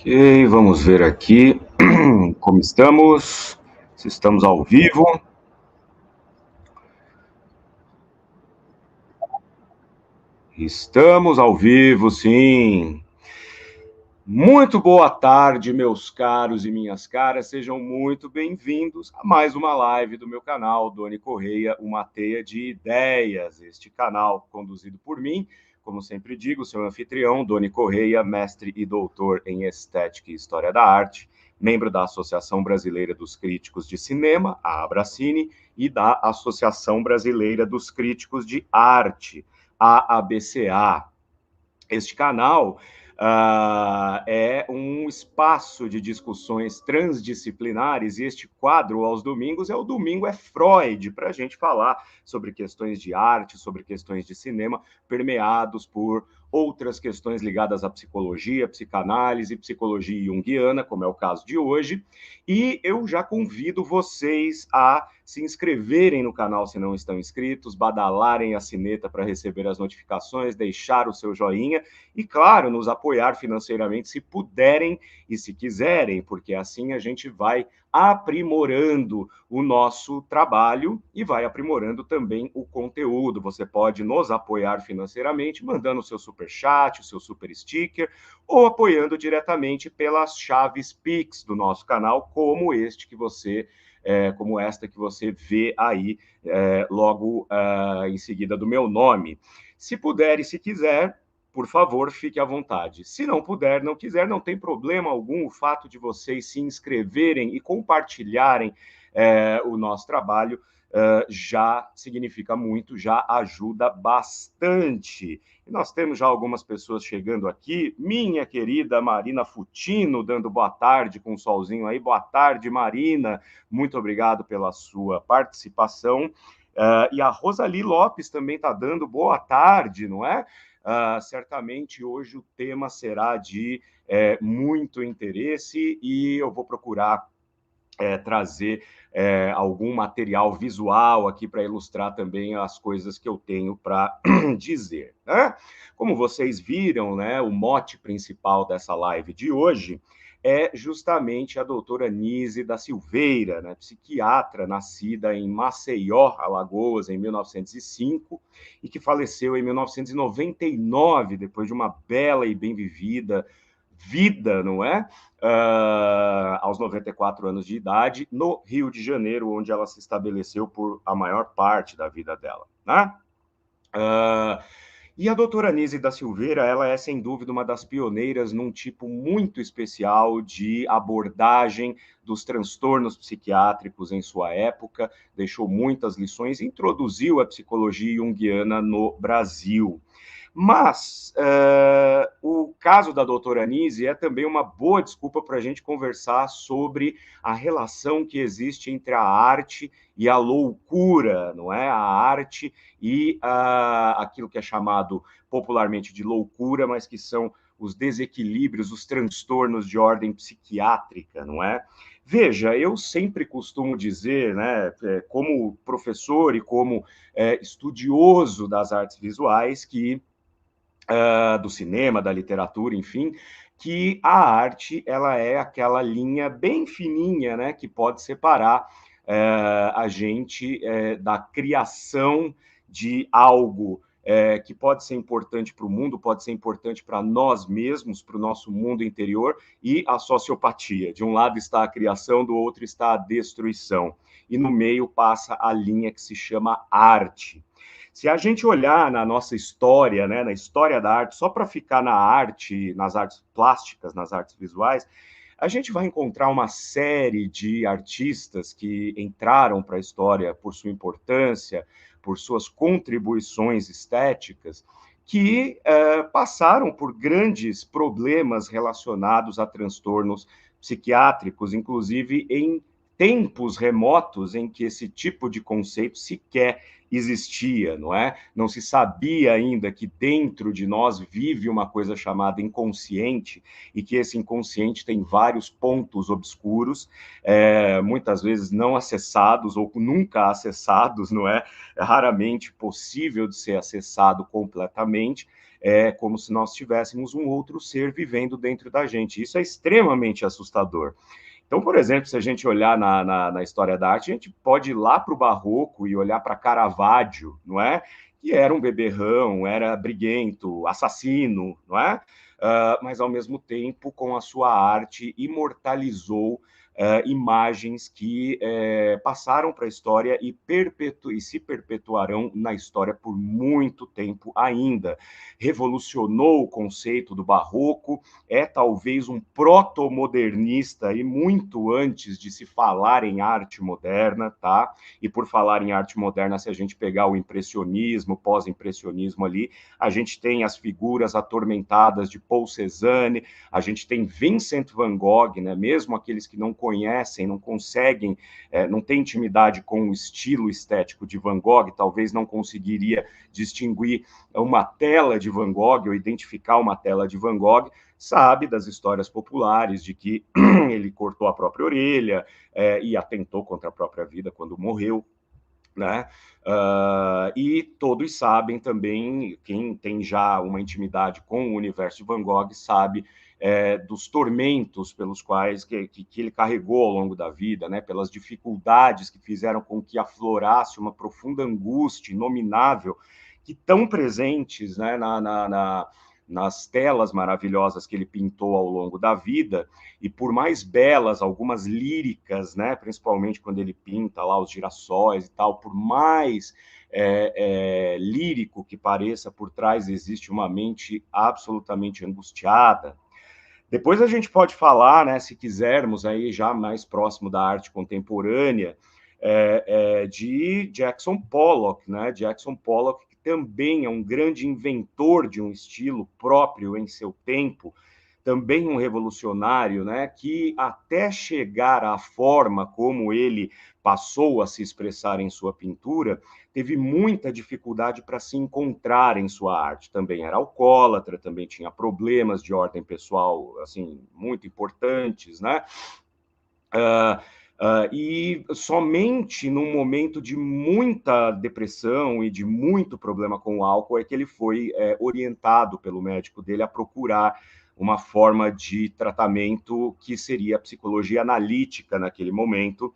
Ok, vamos ver aqui como estamos, se estamos ao vivo. Estamos ao vivo, sim. Muito boa tarde, meus caros e minhas caras, sejam muito bem-vindos a mais uma live do meu canal, Doni Correia, uma teia de ideias. Este canal conduzido por mim, como sempre digo, seu anfitrião, Doni Correia, mestre e doutor em Estética e História da Arte, membro da Associação Brasileira dos Críticos de Cinema, a Abracine, e da Associação Brasileira dos Críticos de Arte, a ABCA. Este canal é um espaço de discussões transdisciplinares e este quadro aos domingos é o Domingo é Freud, para a gente falar sobre questões de arte, sobre questões de cinema, permeados por outras questões ligadas à psicologia, psicanálise, psicologia junguiana, como é o caso de hoje. E eu já convido vocês a se inscreverem no canal se não estão inscritos, badalarem a sineta para receber as notificações, deixar o seu joinha e, claro, nos apoiar financeiramente se puderem e se quiserem, porque assim a gente vai aprimorando o nosso trabalho e vai aprimorando também o conteúdo. Você pode nos apoiar financeiramente, mandando o seu superchat, o seu super sticker, ou apoiando diretamente pelas chaves Pix do nosso canal, como este que você como esta que você vê aí logo em seguida do meu nome. Se puder e se quiser, por favor, fique à vontade. Se não puder, não quiser, não tem problema algum. O fato de vocês se inscreverem e compartilharem o nosso trabalho já significa muito, já ajuda bastante. E nós temos já algumas pessoas chegando aqui. Minha querida Marina Futino, dando boa tarde com o solzinho aí. Boa tarde, Marina. Muito obrigado pela sua participação. E a Rosali Lopes também está dando boa tarde, não é? Certamente hoje o tema será de muito interesse e eu vou procurar trazer algum material visual aqui para ilustrar também as coisas que eu tenho para dizer. Né? Como vocês viram, né, o mote principal dessa live de hoje é justamente a doutora Nise da Silveira, né, psiquiatra nascida em Maceió, Alagoas, em 1905, e que faleceu em 1999, depois de uma bela e bem vivida vida, não é? Aos 94 anos de idade, no Rio de Janeiro, onde ela se estabeleceu por a maior parte da vida dela. Né? E a doutora Nise da Silveira, ela é, sem dúvida, uma das pioneiras num tipo muito especial de abordagem dos transtornos psiquiátricos em sua época, deixou muitas lições, introduziu a psicologia junguiana no Brasil. Mas o caso da doutora Nise é também uma boa desculpa para a gente conversar sobre a relação que existe entre a arte e a loucura, não é? A arte e aquilo que é chamado popularmente de loucura, mas que são os desequilíbrios, os transtornos de ordem psiquiátrica, não é? Veja, eu sempre costumo dizer, né, como professor e como estudioso das artes visuais, que do cinema, da literatura, enfim, que a arte ela é aquela linha bem fininha, né, que pode separar a gente da criação de algo que pode ser importante para o mundo, pode ser importante para nós mesmos, para o nosso mundo interior, e a sociopatia. De um lado está a criação, do outro está a destruição. E no meio passa a linha que se chama arte. Se a gente olhar na nossa história, né, na história da arte, só para ficar na arte, nas artes plásticas, nas artes visuais, a gente vai encontrar uma série de artistas que entraram para a história por sua importância, por suas contribuições estéticas, que passaram por grandes problemas relacionados a transtornos psiquiátricos, inclusive em tempos remotos em que esse tipo de conceito sequer existia, não é? Não se sabia ainda que dentro de nós vive uma coisa chamada inconsciente e que esse inconsciente tem vários pontos obscuros, muitas vezes não acessados ou nunca acessados, não é? É raramente possível de ser acessado completamente. É como se nós tivéssemos um outro ser vivendo dentro da gente. Isso é extremamente assustador. Então, por exemplo, se a gente olhar na história da arte, a gente pode ir lá para o Barroco e olhar para Caravaggio, não é? Que era um beberrão, era briguento, assassino, não é? Mas, ao mesmo tempo, com a sua arte, imortalizou imagens que passaram para a história e se perpetuarão na história por muito tempo ainda. Revolucionou o conceito do barroco, é talvez um proto-modernista e muito antes de se falar em arte moderna, tá? E por falar em arte moderna, se a gente pegar o impressionismo, pós-impressionismo ali, a gente tem as figuras atormentadas de Paul Cézanne, a gente tem Vincent van Gogh, né? Mesmo aqueles que não conhecem, não conseguem, não têm intimidade com o estilo estético de Van Gogh, talvez não conseguiria distinguir uma tela de Van Gogh ou identificar uma tela de Van Gogh, sabe das histórias populares de que ele cortou a própria orelha e atentou contra a própria vida quando morreu, né? E todos sabem também, quem tem já uma intimidade com o universo de Van Gogh sabe dos tormentos pelos quais que ele carregou ao longo da vida, né? Pelas dificuldades que fizeram com que aflorasse uma profunda angústia inominável que estão presentes, né, nas telas maravilhosas que ele pintou ao longo da vida, e por mais belas, algumas líricas, né, principalmente quando ele pinta lá os girassóis e tal, por mais lírico que pareça, por trás existe uma mente absolutamente angustiada. Depois a gente pode falar, né, se quisermos, aí já mais próximo da arte contemporânea, de Jackson Pollock, né? Jackson Pollock, que também é um grande inventor de um estilo próprio em seu tempo, também um revolucionário, né? Que até chegar à forma como ele passou a se expressar em sua pintura, teve muita dificuldade para se encontrar em sua arte. Também era alcoólatra, também tinha problemas de ordem pessoal, assim, muito importantes, né? E somente num momento de muita depressão e de muito problema com o álcool é que ele foi orientado pelo médico dele a procurar uma forma de tratamento que seria a psicologia analítica naquele momento,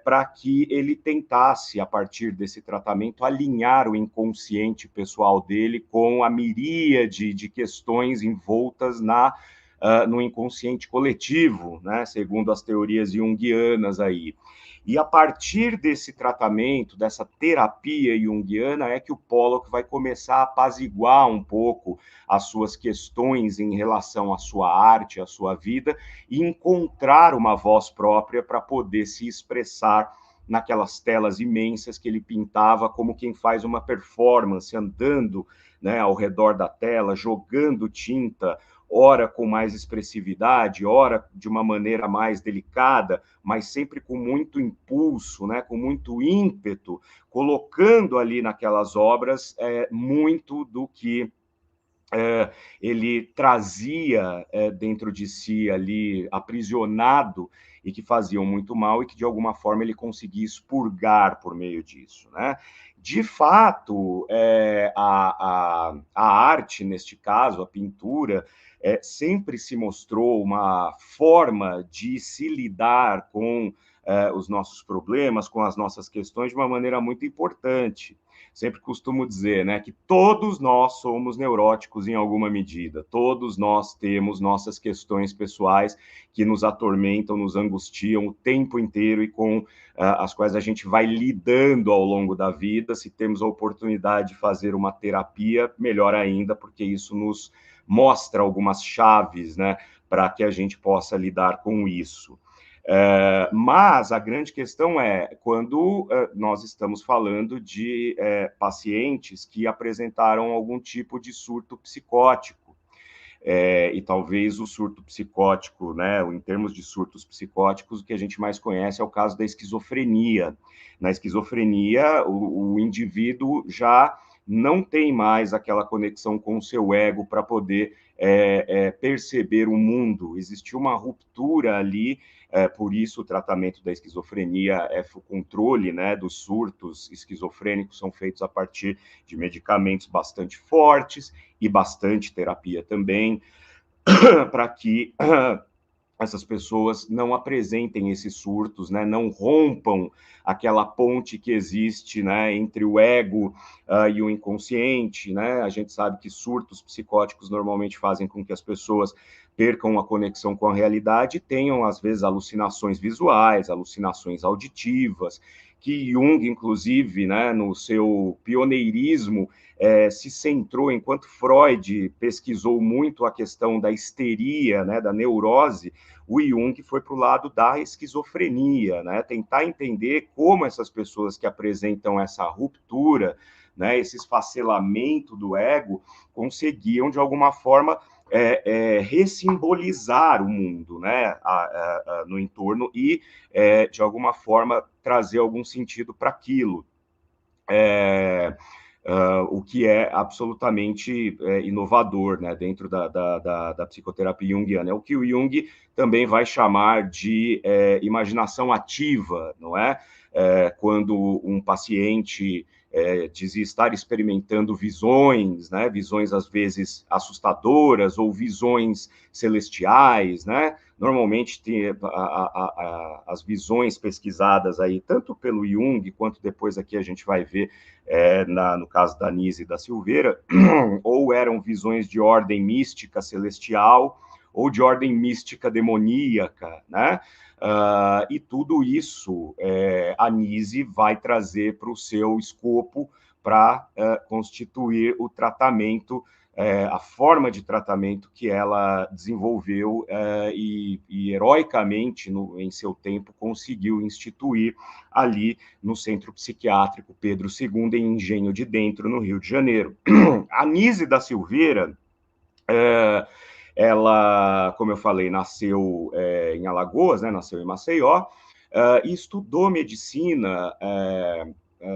para que ele tentasse, a partir desse tratamento, alinhar o inconsciente pessoal dele com a miríade de questões envoltas no inconsciente coletivo, né, segundo as teorias junguianas aí. E a partir desse tratamento, dessa terapia junguiana, é que o Pollock vai começar a apaziguar um pouco as suas questões em relação à sua arte, à sua vida, e encontrar uma voz própria para poder se expressar naquelas telas imensas que ele pintava como quem faz uma performance, andando, né, ao redor da tela, jogando tinta, ora com mais expressividade, ora de uma maneira mais delicada, mas sempre com muito impulso, né, com muito ímpeto, colocando ali naquelas obras muito do que ele trazia dentro de si ali, aprisionado, e que faziam muito mal, e que de alguma forma ele conseguia expurgar por meio disso, né? De fato, a arte, neste caso, a pintura, sempre se mostrou uma forma de se lidar com os nossos problemas, com as nossas questões, de uma maneira muito importante. Sempre costumo dizer, né, que todos nós somos neuróticos em alguma medida, todos nós temos nossas questões pessoais que nos atormentam, nos angustiam o tempo inteiro e com as quais a gente vai lidando ao longo da vida. Se temos a oportunidade de fazer uma terapia, melhor ainda, porque isso nos mostra algumas chaves, né, para que a gente possa lidar com isso. Mas a grande questão é quando nós estamos falando de pacientes que apresentaram algum tipo de surto psicótico. e talvez o surto psicótico, né, em termos de surtos psicóticos, o que a gente mais conhece é o caso da esquizofrenia. Na esquizofrenia, o indivíduo já não tem mais aquela conexão com o seu ego para poder perceber o mundo. Existiu uma ruptura ali, por isso o tratamento da esquizofrenia, o controle, né, dos surtos esquizofrênicos são feitos a partir de medicamentos bastante fortes e bastante terapia também, para que essas pessoas não apresentem esses surtos, né, não rompam aquela ponte que existe, né, entre o ego e o inconsciente, né? A gente sabe que surtos psicóticos normalmente fazem com que as pessoas percam a conexão com a realidade e tenham, às vezes, alucinações visuais, alucinações auditivas, que Jung, inclusive, né, no seu pioneirismo, se centrou, enquanto Freud pesquisou muito a questão da histeria, né, da neurose, o Jung foi para o lado da esquizofrenia, né? Tentar entender como essas pessoas que apresentam essa ruptura, né, esse esfacelamento do ego, conseguiam, de alguma forma, ressimbolizar o mundo, né, no entorno e, de alguma forma, trazer algum sentido para aquilo. O que é absolutamente inovador, né, dentro da psicoterapia junguiana. É o que o Jung também vai chamar de imaginação ativa, não é? Quando um paciente dizia estar experimentando visões, né, visões às vezes assustadoras ou visões celestiais, né? Normalmente tem as visões pesquisadas aí, tanto pelo Jung, quanto depois aqui a gente vai ver no caso da Nise e da Silveira, ou eram visões de ordem mística celestial, ou de ordem mística demoníaca, né? E tudo isso a Nise vai trazer para o seu escopo para constituir o tratamento, a forma de tratamento que ela desenvolveu e heroicamente, em seu tempo, conseguiu instituir ali no Centro Psiquiátrico Pedro II, em Engenho de Dentro, no Rio de Janeiro. A Nise da Silveira, ela, como eu falei, nasceu em Alagoas, né, nasceu em Maceió, e estudou medicina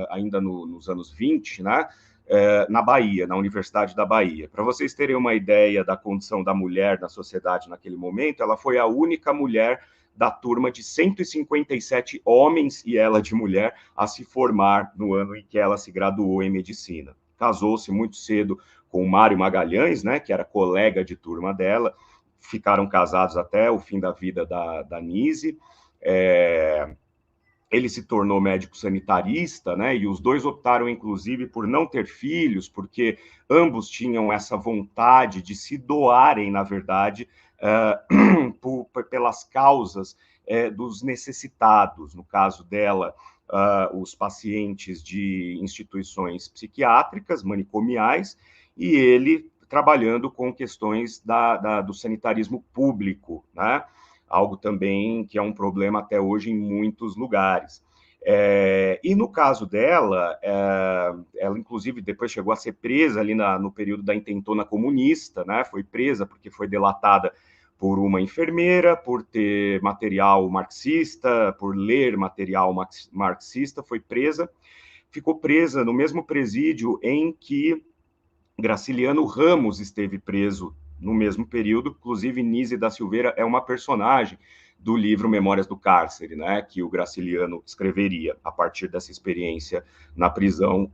ainda nos anos 20, né, na Bahia, na Universidade da Bahia. Para vocês terem uma ideia da condição da mulher na sociedade naquele momento, ela foi a única mulher da turma de 157 homens e ela de mulher a se formar no ano em que ela se graduou em medicina. Casou-se muito cedo com o Mário Magalhães, né, que era colega de turma dela, ficaram casados até o fim da vida da Nise. Ele se tornou médico sanitarista, né? E os dois optaram, inclusive, por não ter filhos, porque ambos tinham essa vontade de se doarem, na verdade, pelas causas dos necessitados. No caso dela, os pacientes de instituições psiquiátricas, manicomiais, e ele trabalhando com questões do sanitarismo público, né? Algo também que é um problema até hoje em muitos lugares. E no caso dela, ela inclusive depois chegou a ser presa ali no período da intentona comunista, né? Foi presa porque foi delatada por uma enfermeira, por ter material marxista, por ler material marxista, foi presa, ficou presa no mesmo presídio em que Graciliano Ramos esteve preso no mesmo período. Inclusive, Nise da Silveira é uma personagem do livro Memórias do Cárcere, né, que o Graciliano escreveria a partir dessa experiência na prisão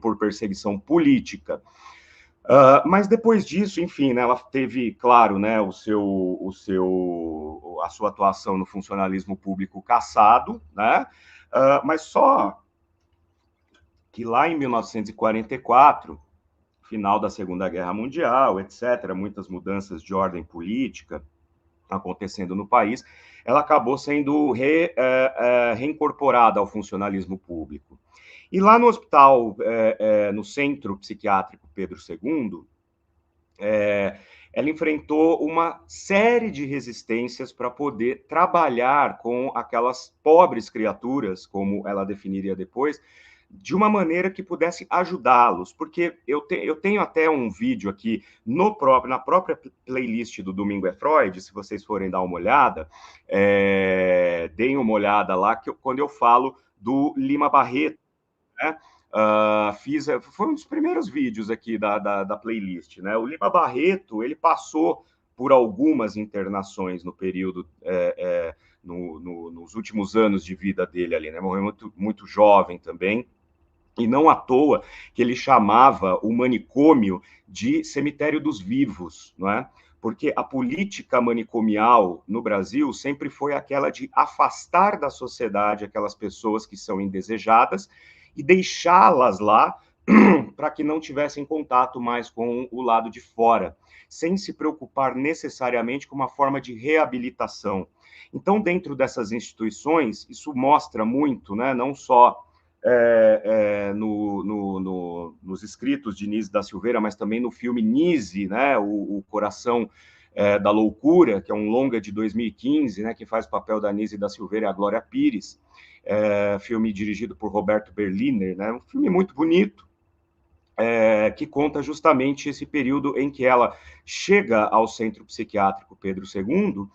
por perseguição política. Mas depois disso, enfim, né, ela teve, claro, né, a sua atuação no funcionalismo público cassado, né, mas só que lá em 1944, final da Segunda Guerra Mundial, etc., muitas mudanças de ordem política acontecendo no país, ela acabou sendo reincorporada ao funcionalismo público. E lá no hospital, no Centro Psiquiátrico Pedro II, ela enfrentou uma série de resistências para poder trabalhar com aquelas pobres criaturas, como ela definiria depois, de uma maneira que pudesse ajudá-los, porque eu tenho até um vídeo aqui na própria playlist do Domingo é Freud, se vocês forem dar uma olhada, deem uma olhada lá, quando eu falo do Lima Barreto, né? Foi um dos primeiros vídeos aqui da playlist, né? O Lima Barreto, ele passou por algumas internações no período, nos últimos anos de vida dele ali, né? Morreu muito, muito jovem também, e não à toa que ele chamava o manicômio de cemitério dos vivos, não é? Porque a política manicomial no Brasil sempre foi aquela de afastar da sociedade aquelas pessoas que são indesejadas e deixá-las lá para que não tivessem contato mais com o lado de fora, sem se preocupar necessariamente com uma forma de reabilitação. Então, dentro dessas instituições, isso mostra muito, né, não só nos escritos de Nise da Silveira, mas também no filme Nise, né, o Coração da Loucura, que é um longa de 2015, né, que faz o papel da Nise da Silveira e a Glória Pires, filme dirigido por Roberto Berliner, né, um filme muito bonito, que conta justamente esse período em que ela chega ao Centro Psiquiátrico Pedro II,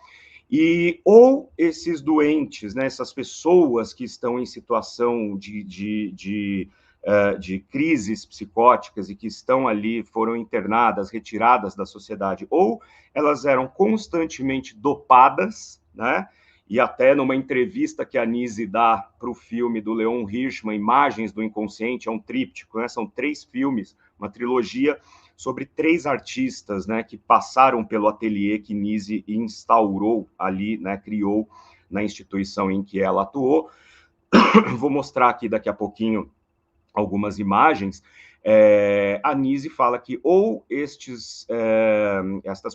e ou esses doentes, né, essas pessoas que estão em situação de crises psicóticas e que estão ali, foram internadas, retiradas da sociedade, ou elas eram constantemente dopadas, né? E até numa entrevista que a Nise dá para o filme do Leon Hirschman, Imagens do Inconsciente, é um tríptico, né? São 3 filmes, uma trilogia sobre 3 artistas, né, que passaram pelo ateliê que Nise instaurou ali, né, criou na instituição em que ela atuou. Vou mostrar aqui daqui a pouquinho algumas imagens. A Nise fala que ou estas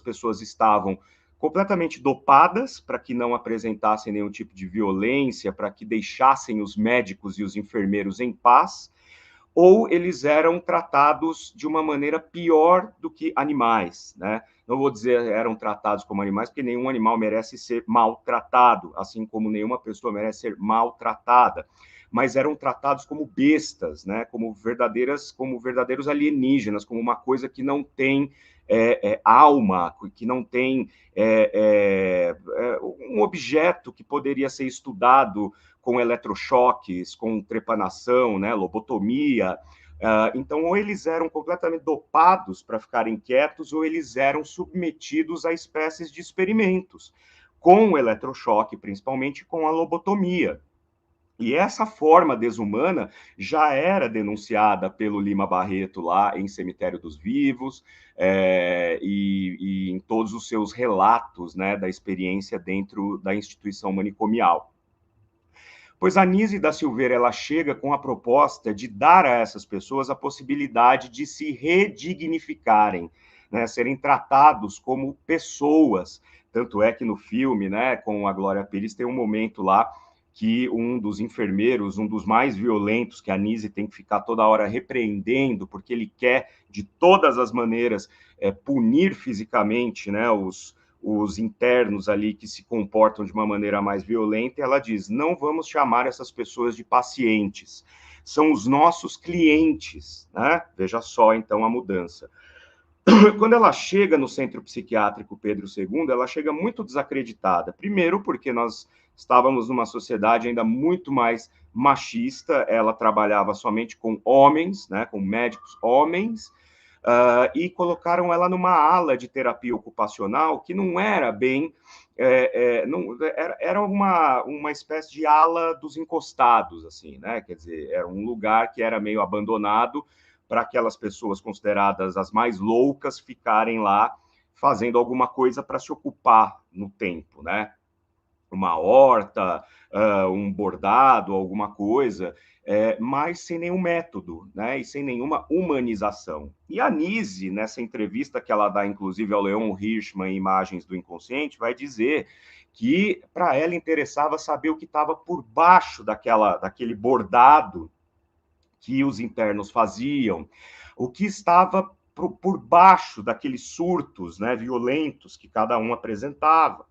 pessoas estavam completamente dopadas para que não apresentassem nenhum tipo de violência, para que deixassem os médicos e os enfermeiros em paz, ou eles eram tratados de uma maneira pior do que animais, né? Não vou dizer eram tratados como animais, porque nenhum animal merece ser maltratado, assim como nenhuma pessoa merece ser maltratada, mas eram tratados como bestas, né? Como verdadeiros alienígenas, como uma coisa que não tem alma, que não tem um objeto que poderia ser estudado com eletrochoques, com trepanação, né, lobotomia. Então, ou eles eram completamente dopados para ficarem quietos, ou eles eram submetidos a espécies de experimentos, com o eletrochoque, principalmente com a lobotomia. E essa forma desumana já era denunciada pelo Lima Barreto lá em Cemitério dos Vivos, e em todos os seus relatos, né, da experiência dentro da instituição manicomial. Pois a Nise da Silveira, ela chega com a proposta de dar a essas pessoas a possibilidade de se redignificarem, né, serem tratados como pessoas. Tanto é que no filme, né, com a Glória Pires, tem um momento lá que um dos enfermeiros, um dos mais violentos, que a Nise tem que ficar toda hora repreendendo, porque ele quer, de todas as maneiras, punir fisicamente, né, os internos ali que se comportam de uma maneira mais violenta, ela diz: não vamos chamar essas pessoas de pacientes, são os nossos clientes, né? Veja só, então, a mudança. Quando ela chega no Centro Psiquiátrico Pedro II, ela chega muito desacreditada. Primeiro, porque nós estávamos numa sociedade ainda muito mais machista, ela trabalhava somente com homens, né, com médicos homens, e colocaram ela numa ala de terapia ocupacional que não era bem. Era uma espécie de ala dos encostados, assim, né? Quer dizer, era um lugar que era meio abandonado para aquelas pessoas consideradas as mais loucas ficarem lá fazendo alguma coisa para se ocupar no tempo, né? Uma horta, um bordado, alguma coisa, mas sem nenhum método, né? E sem nenhuma humanização. E a Nise, nessa entrevista que ela dá, inclusive, ao Leon Hirschman, em Imagens do Inconsciente, vai dizer que para ela interessava saber o que estava por baixo daquele bordado que os internos faziam, o que estava por baixo daqueles surtos, né, violentos que cada um apresentava.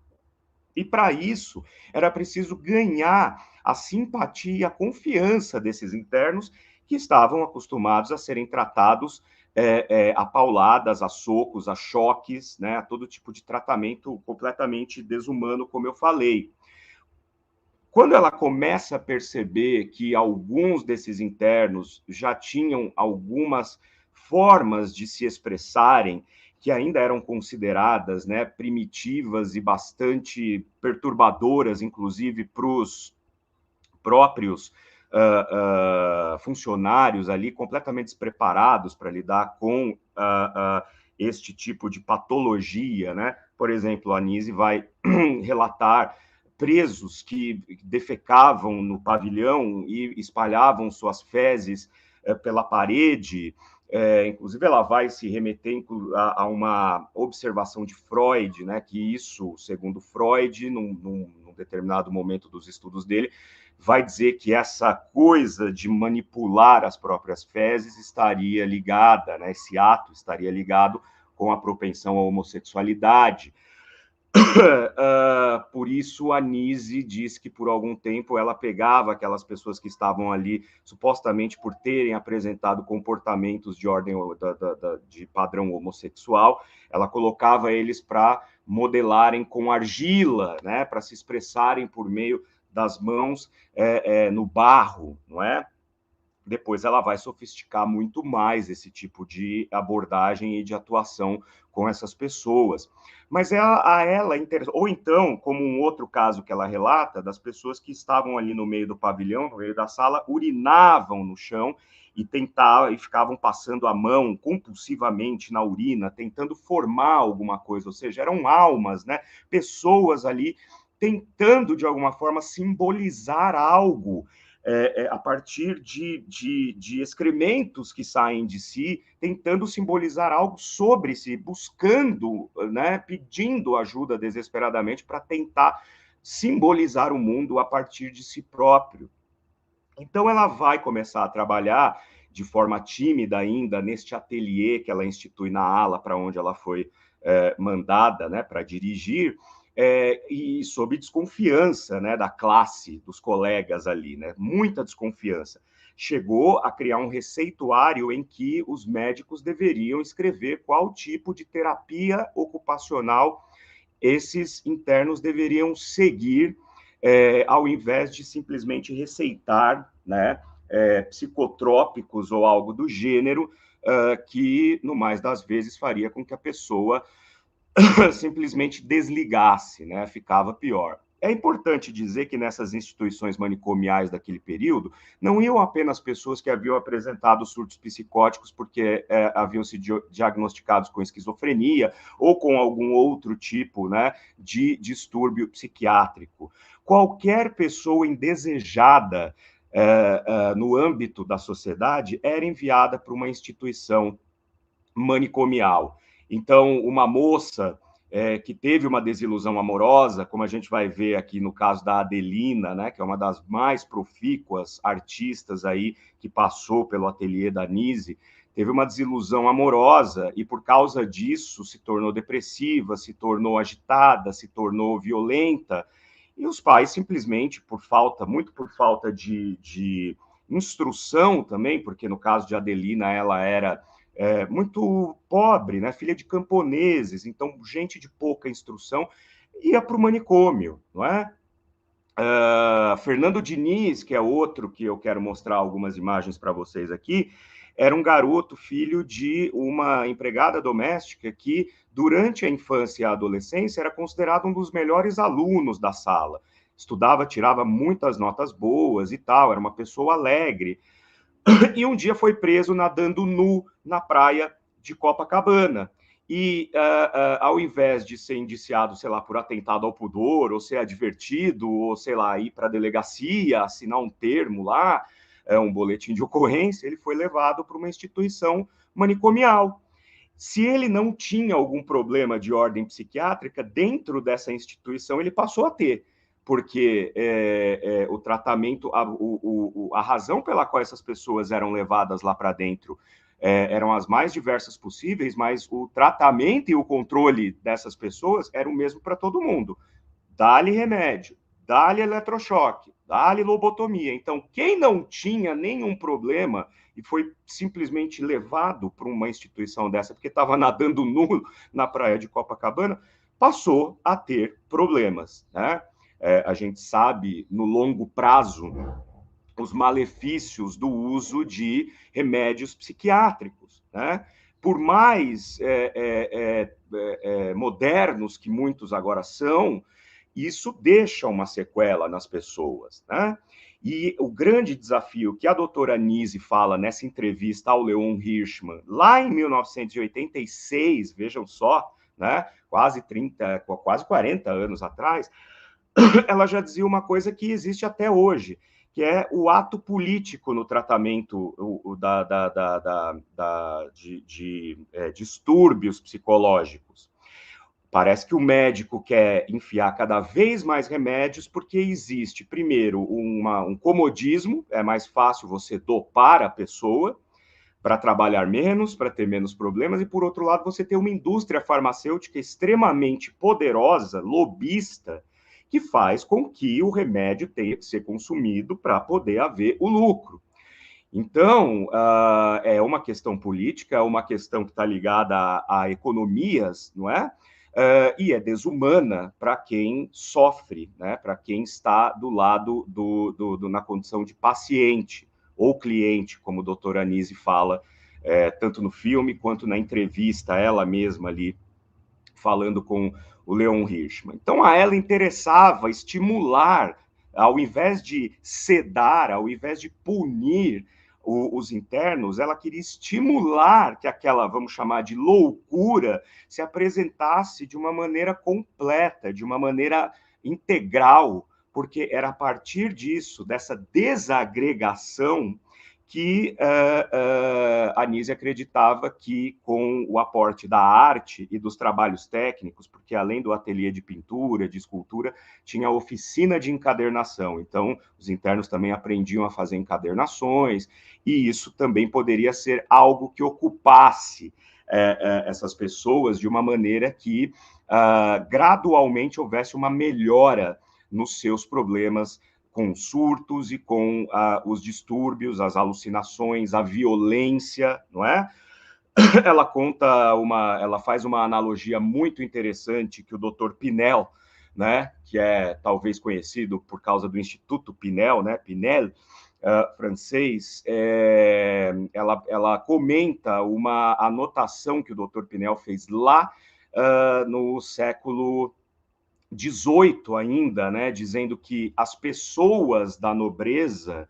E para isso era preciso ganhar a simpatia e a confiança desses internos que estavam acostumados a serem tratados a pauladas, a socos, a choques, né, a todo tipo de tratamento completamente desumano, como eu falei. Quando ela começa a perceber que alguns desses internos já tinham algumas formas de se expressarem que ainda eram consideradas, né, primitivas e bastante perturbadoras, inclusive para os próprios funcionários ali, completamente despreparados para lidar com este tipo de patologia, né? Por exemplo, a Anise vai relatar presos que defecavam no pavilhão e espalhavam suas fezes pela parede. Inclusive, ela vai se remeter a uma observação de Freud, né, que isso, segundo Freud, num determinado momento dos estudos dele, vai dizer que essa coisa de manipular as próprias fezes estaria ligada, né, esse ato estaria ligado com a propensão à homossexualidade. Por isso, a Nise diz que por algum tempo ela pegava aquelas pessoas que estavam ali, supostamente por terem apresentado comportamentos de ordem de padrão homossexual, ela colocava eles para modelarem com argila, né, para se expressarem por meio das mãos no barro, não é? Depois ela vai sofisticar muito mais esse tipo de abordagem e de atuação com essas pessoas. Mas a ela, ou então, como um outro caso que ela relata, das pessoas que estavam ali no meio do pavilhão, no meio da sala, urinavam no chão e tentavam e ficavam passando a mão compulsivamente na urina, tentando formar alguma coisa, ou seja, eram almas, né? Pessoas ali tentando de alguma forma simbolizar algo a partir de excrementos que saem de si, tentando simbolizar algo sobre si, buscando, né, pedindo ajuda desesperadamente para tentar simbolizar o mundo a partir de si próprio. Então, ela vai começar a trabalhar de forma tímida ainda neste ateliê que ela institui na ala para onde ela foi mandada, né, para dirigir, e sob desconfiança, né, da classe, dos colegas ali, né, muita desconfiança. Chegou a criar um receituário em que os médicos deveriam escrever qual tipo de terapia ocupacional esses internos deveriam seguir, ao invés de simplesmente receitar, né, psicotrópicos ou algo do gênero, que, no mais das vezes, faria com que a pessoa simplesmente desligasse, né? Ficava pior. É importante dizer que nessas instituições manicomiais daquele período não iam apenas pessoas que haviam apresentado surtos psicóticos porque haviam sido diagnosticados com esquizofrenia ou com algum outro tipo, né, de distúrbio psiquiátrico. Qualquer pessoa indesejada no âmbito da sociedade era enviada para uma instituição manicomial. Então, uma moça que teve uma desilusão amorosa, como a gente vai ver aqui no caso da Adelina, né, que é uma das mais profícuas artistas aí que passou pelo ateliê da Nise, teve uma desilusão amorosa e por causa disso se tornou depressiva, se tornou agitada, se tornou violenta, e os pais simplesmente muito por falta de instrução também, porque no caso de Adelina ela era muito pobre, né? Filha de camponeses, então gente de pouca instrução, ia para o manicômio, não é? Fernando Diniz, que é outro que eu quero mostrar algumas imagens para vocês aqui, era um garoto, filho de uma empregada doméstica que, durante a infância e a adolescência, era considerado um dos melhores alunos da sala. Estudava, tirava muitas notas boas e tal, era uma pessoa alegre. E um dia foi preso nadando nu na praia de Copacabana. E ao invés de ser indiciado, sei lá, por atentado ao pudor, ou ser advertido, ou sei lá, ir para a delegacia, assinar um termo lá, um boletim de ocorrência, ele foi levado para uma instituição manicomial. Se ele não tinha algum problema de ordem psiquiátrica, dentro dessa instituição ele passou a ter, porque o tratamento, a razão pela qual essas pessoas eram levadas lá para dentro eram as mais diversas possíveis, mas o tratamento e o controle dessas pessoas era o mesmo para todo mundo. Dá-lhe remédio, dá-lhe eletrochoque, dá-lhe lobotomia. Então, quem não tinha nenhum problema e foi simplesmente levado para uma instituição dessa, porque estava nadando nu na praia de Copacabana, passou a ter problemas, né? A gente sabe, no longo prazo, os malefícios do uso de remédios psiquiátricos, né? Por mais modernos que muitos agora são, isso deixa uma sequela nas pessoas, né? E o grande desafio que a doutora Nise fala nessa entrevista ao Leon Hirschman, lá em 1986, vejam só, né? Quase 30, quase 40 anos atrás, ela já dizia uma coisa que existe até hoje, que é o ato político no tratamento de distúrbios psicológicos. Parece que o médico quer enfiar cada vez mais remédios, porque existe, primeiro, um comodismo, é mais fácil você dopar a pessoa para trabalhar menos, para ter menos problemas, e, por outro lado, você tem uma indústria farmacêutica extremamente poderosa, lobista, que faz com que o remédio tenha que ser consumido para poder haver o lucro. Então, é uma questão política, é uma questão que está ligada a economias, não é? E é desumana para quem sofre, né? Para quem está do lado na condição de paciente ou cliente, como a doutora Anise fala, tanto no filme quanto na entrevista, ela mesma ali, falando com o Leon Hirschman. Então, a ela interessava estimular, ao invés de sedar, ao invés de punir os internos, ela queria estimular que aquela, vamos chamar de loucura, se apresentasse de uma maneira completa, de uma maneira integral, porque era a partir disso, dessa desagregação, que a Nise acreditava que, com o aporte da arte e dos trabalhos técnicos, porque além do ateliê de pintura, de escultura, tinha a oficina de encadernação. Então, os internos também aprendiam a fazer encadernações, e isso também poderia ser algo que ocupasse essas pessoas de uma maneira que gradualmente houvesse uma melhora nos seus problemas com surtos e com os distúrbios, as alucinações, a violência, não é? Ela faz uma analogia muito interessante que o Dr. Pinel, né, que é talvez conhecido por causa do Instituto Pinel, né, Pinel, francês, ela comenta uma anotação que o Dr. Pinel fez lá no século 18 ainda, né, dizendo que as pessoas da nobreza,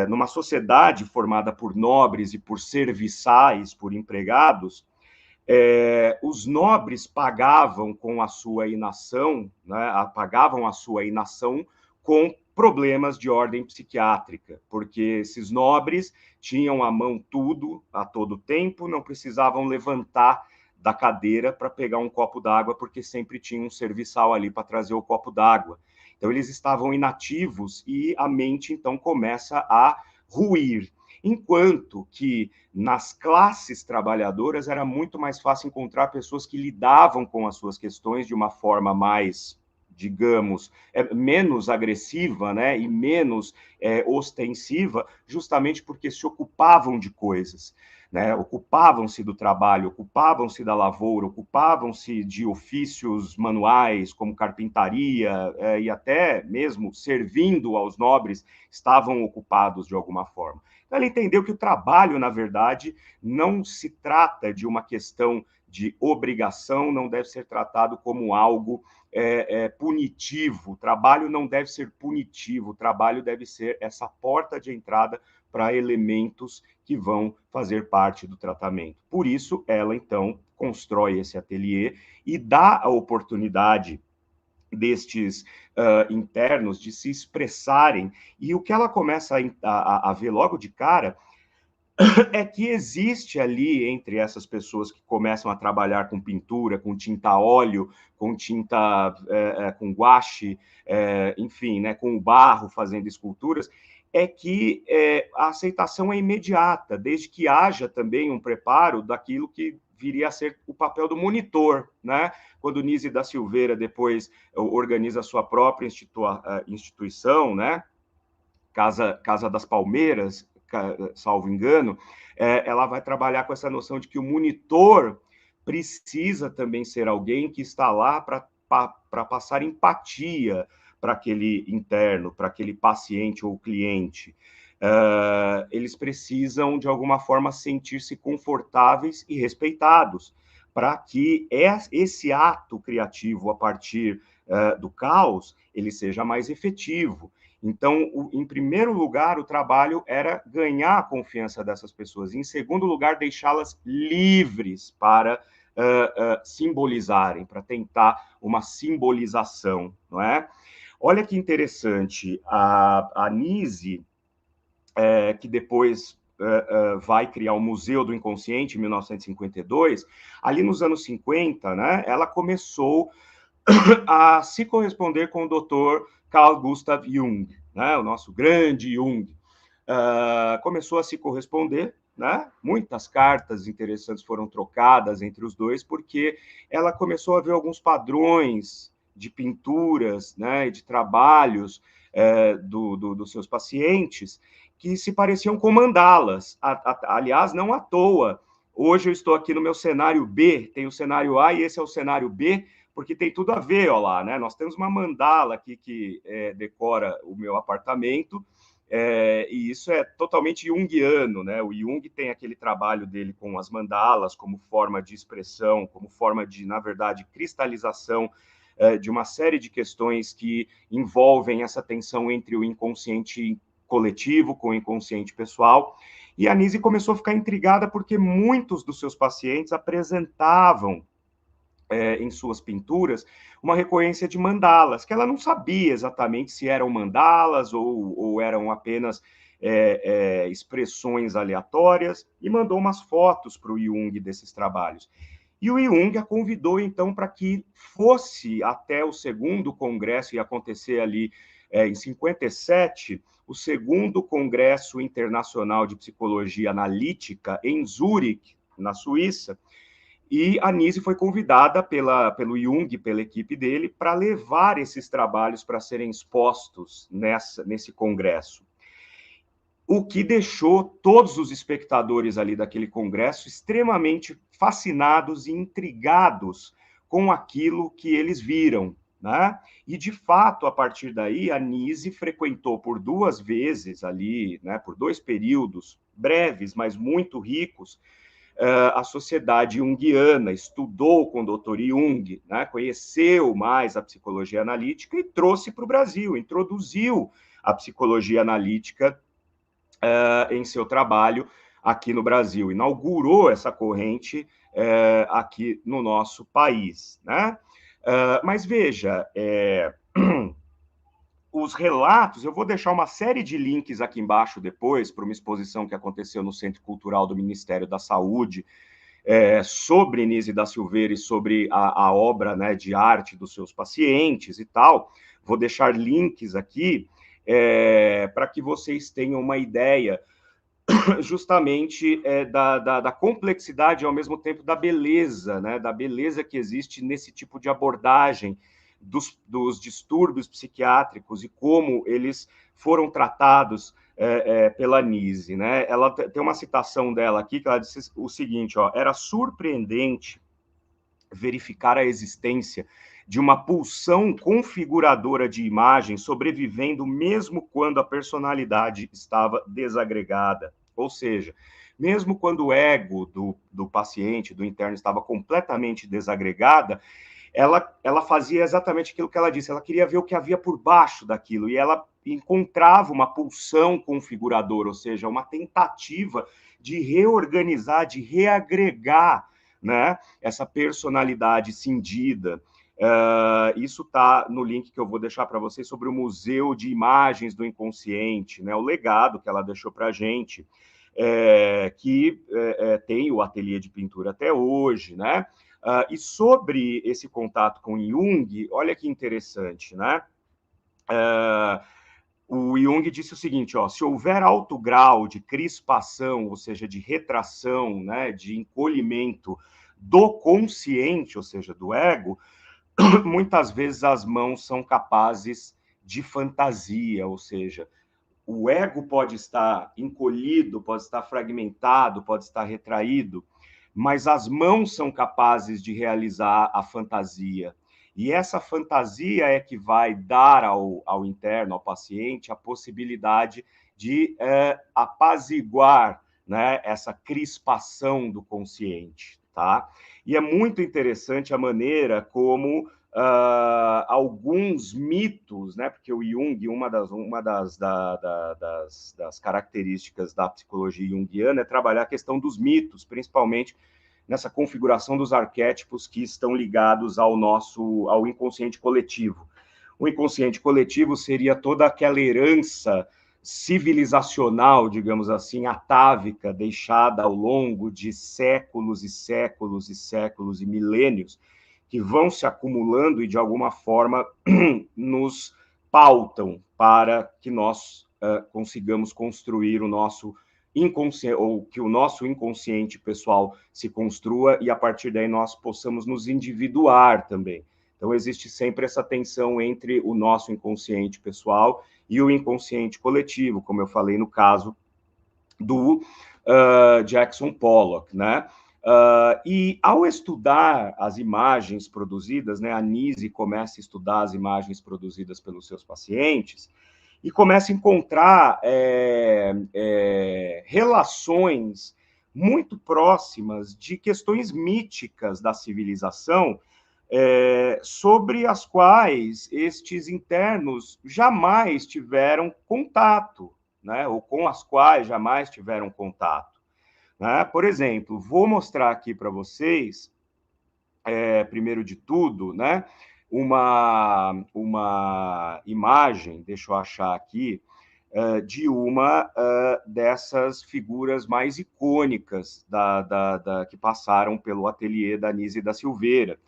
numa sociedade formada por nobres e por serviçais, por empregados, os nobres pagavam com a sua inação, né, pagavam a sua inação com problemas de ordem psiquiátrica, porque esses nobres tinham à mão tudo a todo tempo, não precisavam levantar da cadeira para pegar um copo d'água, porque sempre tinha um serviçal ali para trazer o copo d'água. Então, eles estavam inativos e a mente, então, começa a ruir. Enquanto que nas classes trabalhadoras era muito mais fácil encontrar pessoas que lidavam com as suas questões de uma forma mais, digamos, menos agressiva, né, e menos ostensiva, justamente porque se ocupavam de coisas. Né, ocupavam-se do trabalho, ocupavam-se da lavoura, ocupavam-se de ofícios manuais, como carpintaria, e até mesmo servindo aos nobres, estavam ocupados de alguma forma. Então, ela entendeu que o trabalho, na verdade, não se trata de uma questão de obrigação, não deve ser tratado como algo punitivo. O trabalho não deve ser punitivo, o trabalho deve ser essa porta de entrada para elementos que vão fazer parte do tratamento. Por isso, ela, então, constrói esse ateliê e dá a oportunidade destes internos de se expressarem. E o que ela começa a ver logo de cara é que existe ali, entre essas pessoas que começam a trabalhar com pintura, com tinta óleo, com tinta, com guache, enfim, né, com barro, fazendo esculturas, é que a aceitação é imediata, desde que haja também um preparo daquilo que viria a ser o papel do monitor, né? Quando Nise da Silveira depois organiza a sua própria instituição, né? Casa das Palmeiras, salvo engano, ela vai trabalhar com essa noção de que o monitor precisa também ser alguém que está lá para passar empatia para aquele interno, para aquele paciente ou cliente. Eles precisam, de alguma forma, sentir-se confortáveis e respeitados, para que esse ato criativo, a partir do caos, ele seja mais efetivo. Então, em primeiro lugar, o trabalho era ganhar a confiança dessas pessoas. Em segundo lugar, deixá-las livres para simbolizarem, para tentar uma simbolização, não é? Olha que interessante, a Nise, que depois vai criar o Museu do Inconsciente, em 1952, ali nos anos 50, né, ela começou a se corresponder com o Dr. Carl Gustav Jung, né, o nosso grande Jung. Começou a se corresponder, né? Muitas cartas interessantes foram trocadas entre os dois, porque ela começou a ver alguns padrões de pinturas, né, de trabalhos dos seus pacientes que se pareciam com mandalas. Aliás, não à toa. Hoje eu estou aqui no meu cenário B, tem o cenário A e esse é o cenário B, porque tem tudo a ver, ó lá, né? Nós temos uma mandala aqui que decora o meu apartamento, e isso é totalmente junguiano, né? O Jung tem aquele trabalho dele com as mandalas como forma de expressão, como forma de, na verdade, cristalização de uma série de questões que envolvem essa tensão entre o inconsciente coletivo com o inconsciente pessoal. E a Nise começou a ficar intrigada porque muitos dos seus pacientes apresentavam em suas pinturas, uma recorrência de mandalas, que ela não sabia exatamente se eram mandalas ou eram apenas expressões aleatórias, e mandou umas fotos para o Jung desses trabalhos. E o Jung a convidou, então, para que fosse até o segundo congresso, ia acontecer ali em 57, o segundo Congresso Internacional de Psicologia Analítica, em Zurique, na Suíça, e a Nise foi convidada pelo Jung, pela equipe dele, para levar esses trabalhos para serem expostos nesse congresso. O que deixou todos os espectadores ali daquele congresso extremamente fascinados e intrigados com aquilo que eles viram, né? E, de fato, a partir daí, a Nise frequentou por 2 vezes ali, né, por 2 períodos breves, mas muito ricos, a sociedade junguiana, estudou com o Dr. Jung, né, conheceu mais a psicologia analítica e trouxe para o Brasil, introduziu a psicologia analítica em seu trabalho aqui no Brasil, inaugurou essa corrente aqui no nosso país, né? Mas veja, os relatos, eu vou deixar uma série de links aqui embaixo depois para uma exposição que aconteceu no Centro Cultural do Ministério da Saúde, sobre Nise da Silveira e sobre a obra, né, de arte dos seus pacientes e tal. Vou deixar links aqui para que vocês tenham uma ideia justamente da complexidade e, ao mesmo tempo, da beleza, né, da beleza que existe nesse tipo de abordagem dos distúrbios psiquiátricos e como eles foram tratados pela Nise, né? Ela tem uma citação dela aqui que ela disse o seguinte, ó: era surpreendente verificar a existência de uma pulsão configuradora de imagem sobrevivendo mesmo quando a personalidade estava desagregada. Ou seja, mesmo quando o ego do paciente, do interno, estava completamente desagregada, ela fazia exatamente aquilo que ela disse, ela queria ver o que havia por baixo daquilo, e ela encontrava uma pulsão configuradora, ou seja, uma tentativa de reorganizar, de reagregar, né, essa personalidade cindida. Isso está no link que eu vou deixar para vocês sobre o Museu de Imagens do Inconsciente, né, o legado que ela deixou para a gente, que tem o ateliê de pintura até hoje, né? E sobre esse contato com Jung, olha que interessante, né? O Jung disse o seguinte, ó: se houver alto grau de crispação, ou seja, de retração, né, de encolhimento do consciente, ou seja, do ego, muitas vezes as mãos são capazes de fantasia, ou seja, o ego pode estar encolhido, pode estar fragmentado, pode estar retraído, mas as mãos são capazes de realizar a fantasia. E essa fantasia é que vai dar ao interno, ao paciente, a possibilidade de apaziguar, né, essa crispação do consciente, tá? E é muito interessante a maneira como alguns mitos, né? Porque o Jung, uma das características da psicologia junguiana é trabalhar a questão dos mitos, principalmente nessa configuração dos arquétipos que estão ligados ao inconsciente coletivo. O inconsciente coletivo seria toda aquela herança civilizacional, digamos assim, atávica, deixada ao longo de séculos e séculos e séculos e milênios, que vão se acumulando e, de alguma forma, nos pautam para que nós consigamos construir o nosso inconsciente, ou que o nosso inconsciente pessoal se construa e, a partir daí, nós possamos nos individuar também. Então, existe sempre essa tensão entre o nosso inconsciente pessoal e o inconsciente coletivo, como eu falei no caso do Jackson Pollock, né? E ao estudar as imagens produzidas, né, a Nise começa a estudar as imagens produzidas pelos seus pacientes e começa a encontrar relações muito próximas de questões míticas da civilização, sobre as quais estes internos jamais tiveram contato, né, ou com as quais jamais tiveram contato. Né? Por exemplo, vou mostrar aqui para vocês, primeiro de tudo, né, uma imagem, deixa eu achar aqui, de uma dessas figuras mais icônicas que passaram pelo ateliê da Nise da Silveira,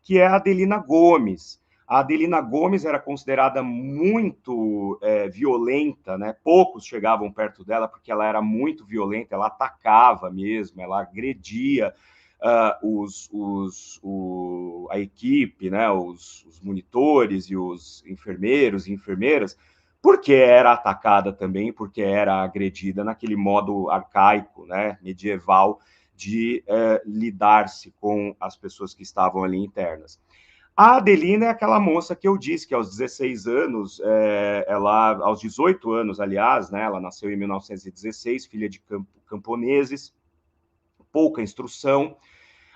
que é a Adelina Gomes. A Adelina Gomes era considerada muito violenta, né? Poucos chegavam perto dela porque ela era muito violenta, ela atacava mesmo, ela agredia a equipe, né? Os monitores e os enfermeiros e enfermeiras, porque era atacada também, porque era agredida naquele modo arcaico, né? Medieval, de lidar-se com as pessoas que estavam ali internas. A Adelina é aquela moça que eu disse que aos 16 anos, aos 18 anos, aliás, né, ela nasceu em 1916, filha de camponeses, pouca instrução.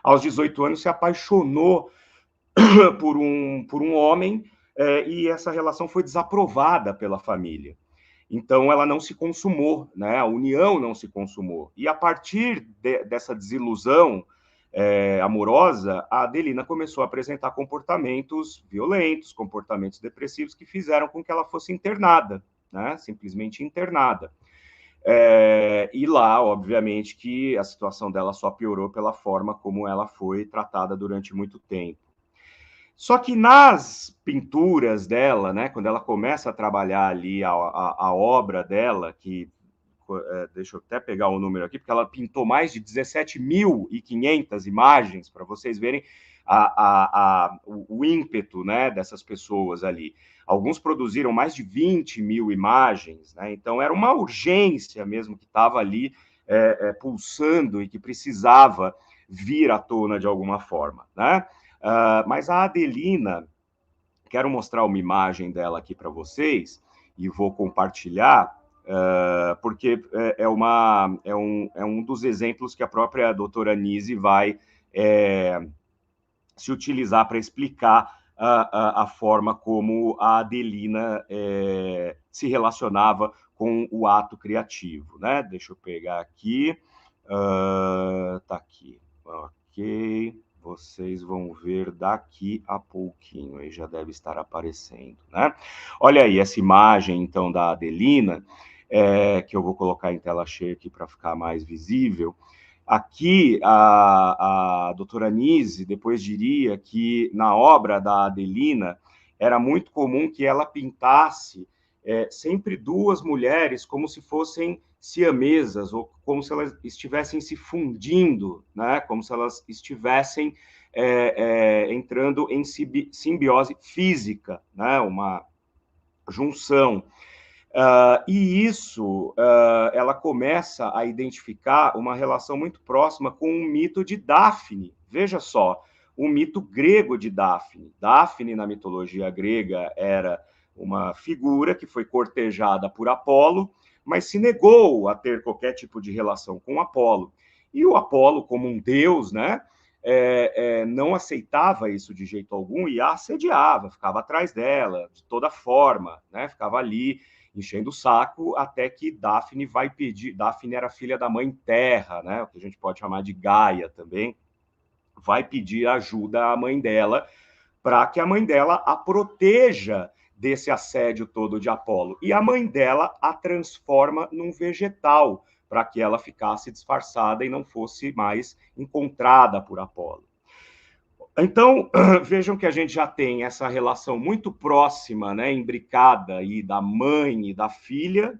Aos 18 anos se apaixonou por um homem, e essa relação foi desaprovada pela família. Então, ela não se consumou, né? A união não se consumou. E a partir dessa desilusão amorosa, a Adelina começou a apresentar comportamentos violentos, comportamentos depressivos, que fizeram com que ela fosse internada, né? Simplesmente internada. E lá, obviamente, que a situação dela só piorou pela forma como ela foi tratada durante muito tempo. Só que nas pinturas dela, né, quando ela começa a trabalhar ali a obra dela, que deixa eu até pegar o número aqui, porque ela pintou mais de 17.500 imagens, para vocês verem o ímpeto, né, dessas pessoas ali. Alguns produziram mais de 20.000 imagens, né, então era uma urgência mesmo que estava ali pulsando e que precisava vir à tona de alguma forma, né? Mas a Adelina, quero mostrar uma imagem dela aqui para vocês e vou compartilhar, porque é um dos exemplos que a própria doutora Nise vai se utilizar para explicar a forma como a Adelina se relacionava com o ato criativo, né? Deixa eu pegar aqui. Tá aqui. Ok. Vocês vão ver daqui a pouquinho, aí já deve estar aparecendo, né? Olha aí, essa imagem, então, da Adelina, que eu vou colocar em tela cheia aqui para ficar mais visível. Aqui, a doutora Nise depois diria que na obra da Adelina era muito comum que ela pintasse sempre duas mulheres como se fossem siamesas, ou como se elas estivessem se fundindo, né? Como se elas estivessem entrando em simbiose física, né? Uma junção. E isso, ela começa a identificar uma relação muito próxima com o mito de Dáfne. Veja só, o mito grego de Dáfne. Dáfne, na mitologia grega, era uma figura que foi cortejada por Apolo, mas se negou a ter qualquer tipo de relação com Apolo. E o Apolo, como um deus, né, não aceitava isso de jeito algum e a assediava, ficava atrás dela, de toda forma, né, ficava ali enchendo o saco, até que Dáfne vai pedir. Dáfne era filha da mãe Terra, né? O que a gente pode chamar de Gaia também. Vai pedir ajuda à mãe dela para que a mãe dela a proteja desse assédio todo de Apolo. E a mãe dela a transforma num vegetal, para que ela ficasse disfarçada e não fosse mais encontrada por Apolo. Então, vejam que a gente já tem essa relação muito próxima, né, imbricada aí da mãe e da filha,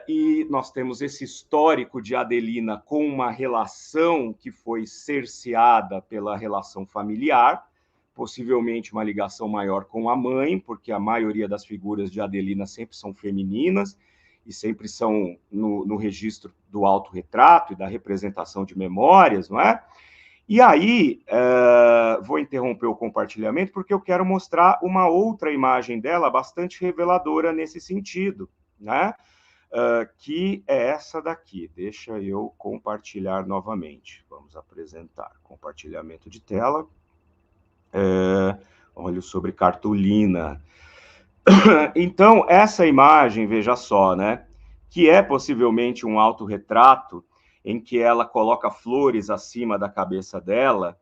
e nós temos esse histórico de Adelina com uma relação que foi cerceada pela relação familiar, possivelmente uma ligação maior com a mãe, porque a maioria das figuras de Adelina sempre são femininas e sempre são no registro do autorretrato e da representação de memórias, não é? E aí, vou interromper o compartilhamento porque eu quero mostrar uma outra imagem dela bastante reveladora nesse sentido, né? Que é essa daqui. Deixa eu compartilhar novamente. Vamos apresentar compartilhamento de tela. Olho sobre cartolina. Então, essa imagem, veja só, né? Que é possivelmente um autorretrato em que ela coloca flores acima da cabeça dela,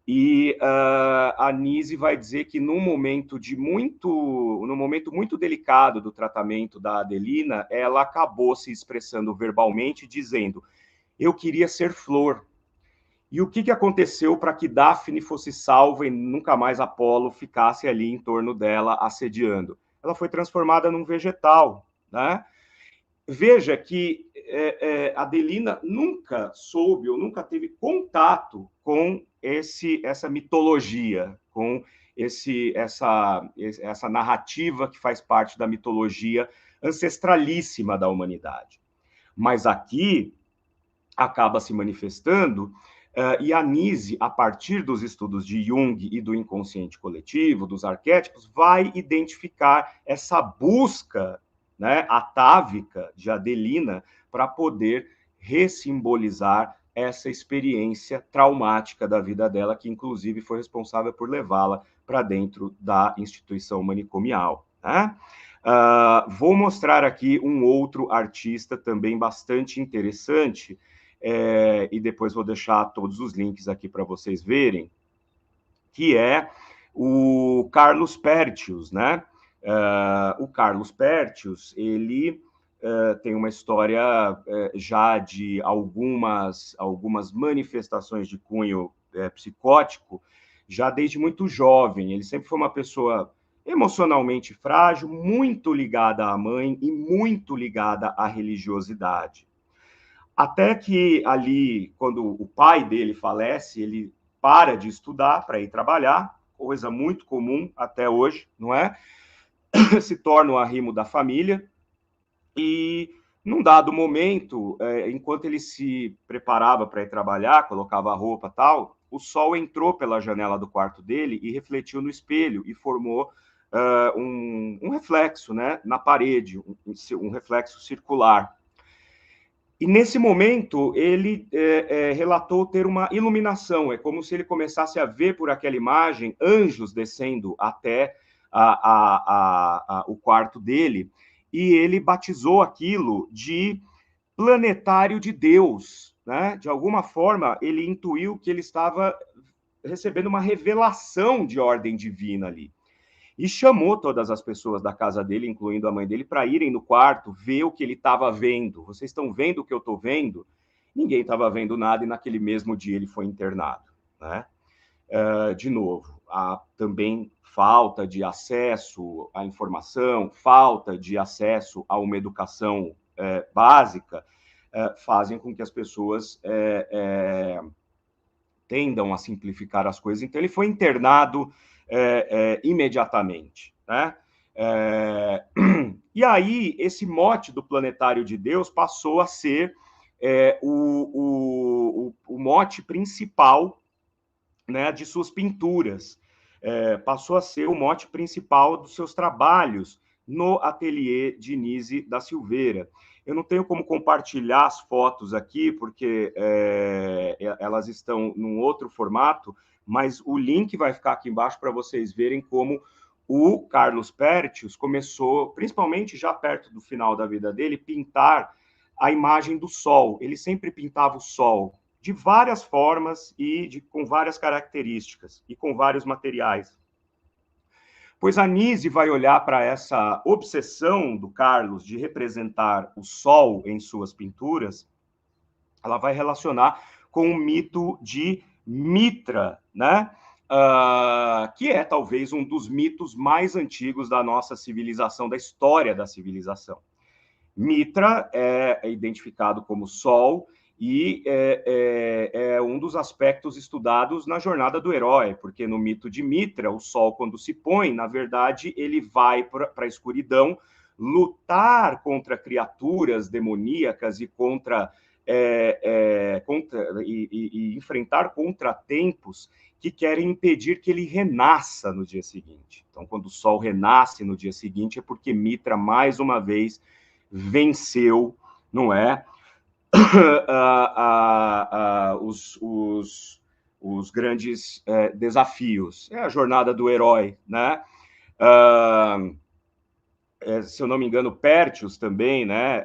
e a Nise vai dizer que num momento muito delicado do tratamento da Adelina, ela acabou se expressando verbalmente, dizendo: eu queria ser flor. E o que aconteceu para que Dáfne fosse salva e nunca mais Apolo ficasse ali em torno dela assediando? Ela foi transformada num vegetal, né? Veja que Adelina nunca soube ou nunca teve contato com essa mitologia, com essa narrativa que faz parte da mitologia ancestralíssima da humanidade. Mas aqui acaba se manifestando, e a Nise, a partir dos estudos de Jung e do inconsciente coletivo, dos arquétipos, vai identificar essa busca, né, atávica de Adelina para poder ressimbolizar essa experiência traumática da vida dela, que inclusive foi responsável por levá-la para dentro da instituição manicomial, né? Vou mostrar aqui um outro artista também bastante interessante, e depois vou deixar todos os links aqui para vocês verem, que é o Carlos Pertius, né? O Carlos Pertius, ele tem uma história já de algumas manifestações de cunho psicótico, já desde muito jovem. Ele sempre foi uma pessoa emocionalmente frágil, muito ligada à mãe e muito ligada à religiosidade. Até que ali, quando o pai dele falece, ele para de estudar para ir trabalhar, coisa muito comum até hoje, não é? Se torna o arrimo da família, e num dado momento, enquanto ele se preparava para ir trabalhar, colocava a roupa e tal, o sol entrou pela janela do quarto dele e refletiu no espelho e formou um reflexo, né, na parede, um reflexo circular. E nesse momento ele relatou ter uma iluminação, é como se ele começasse a ver por aquela imagem anjos descendo até o quarto dele, e ele batizou aquilo de planetário de Deus, né? De alguma forma ele intuiu que ele estava recebendo uma revelação de ordem divina ali. E chamou todas as pessoas da casa dele, incluindo a mãe dele, para irem no quarto ver o que ele estava vendo. Vocês estão vendo o que eu estou vendo? Ninguém estava vendo nada, e naquele mesmo dia ele foi internado, né? De novo, há também falta de acesso à informação, falta de acesso a uma educação básica, fazem com que as pessoas tendam a simplificar as coisas. Então, ele foi internado imediatamente, né? E aí, esse mote do Planetário de Deus passou a ser o mote principal, né, de suas pinturas. Passou a ser o mote principal dos seus trabalhos no ateliê de Nise da Silveira. Eu não tenho como compartilhar as fotos aqui, porque elas estão num outro formato, mas o link vai ficar aqui embaixo para vocês verem como o Carlos Pertius começou, principalmente já perto do final da vida dele, pintar a imagem do sol. Ele sempre pintava o sol de várias formas e com várias características e com vários materiais. Pois a Nise vai olhar para essa obsessão do Carlos de representar o sol em suas pinturas, ela vai relacionar com o mito de Mitra, né? Que é talvez um dos mitos mais antigos da nossa civilização, da história da civilização. Mitra é identificado como sol e é um dos aspectos estudados na jornada do herói, porque no mito de Mitra, o sol, quando se põe, na verdade, ele vai para a escuridão lutar contra criaturas demoníacas e e enfrentar contratempos que querem impedir que ele renasça no dia seguinte. Então, quando o sol renasce no dia seguinte, é porque Mitra, mais uma vez, venceu, não é? Os grandes desafios. É a jornada do herói, né? Se eu não me engano, Pertius também, né?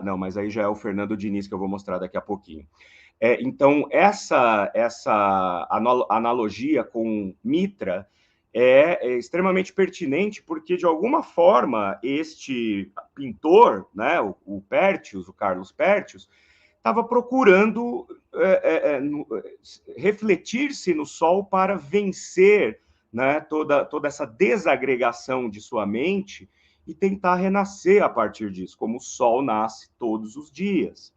Não, mas aí já é o Fernando Diniz que eu vou mostrar daqui a pouquinho. Então, essa analogia com Mitra é extremamente pertinente, porque, de alguma forma, este pintor, né, o Pertius, o Carlos Pertius, estava procurando refletir-se no sol para vencer, né, toda essa desagregação de sua mente e tentar renascer a partir disso, como o sol nasce todos os dias.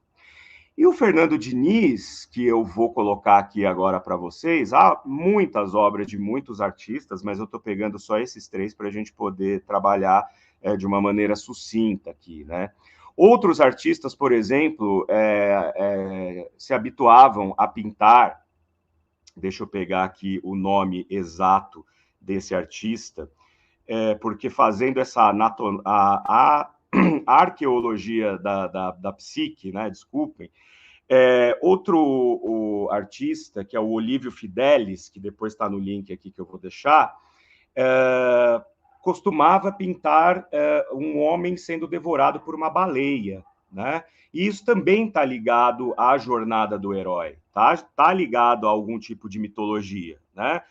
E o Fernando Diniz, que eu vou colocar aqui agora para vocês, há muitas obras de muitos artistas, mas eu estou pegando só esses três para a gente poder trabalhar de uma maneira sucinta aqui, né? Outros artistas, por exemplo, se habituavam a pintar, deixa eu pegar aqui o nome exato desse artista, porque fazendo essa a arqueologia da psique, né? Desculpem. Outro artista, que é o Olívio Fidelis, que depois está no link aqui que eu vou deixar, costumava pintar um homem sendo devorado por uma baleia, né? E isso também está ligado à jornada do herói, tá? Está ligado a algum tipo de mitologia, né?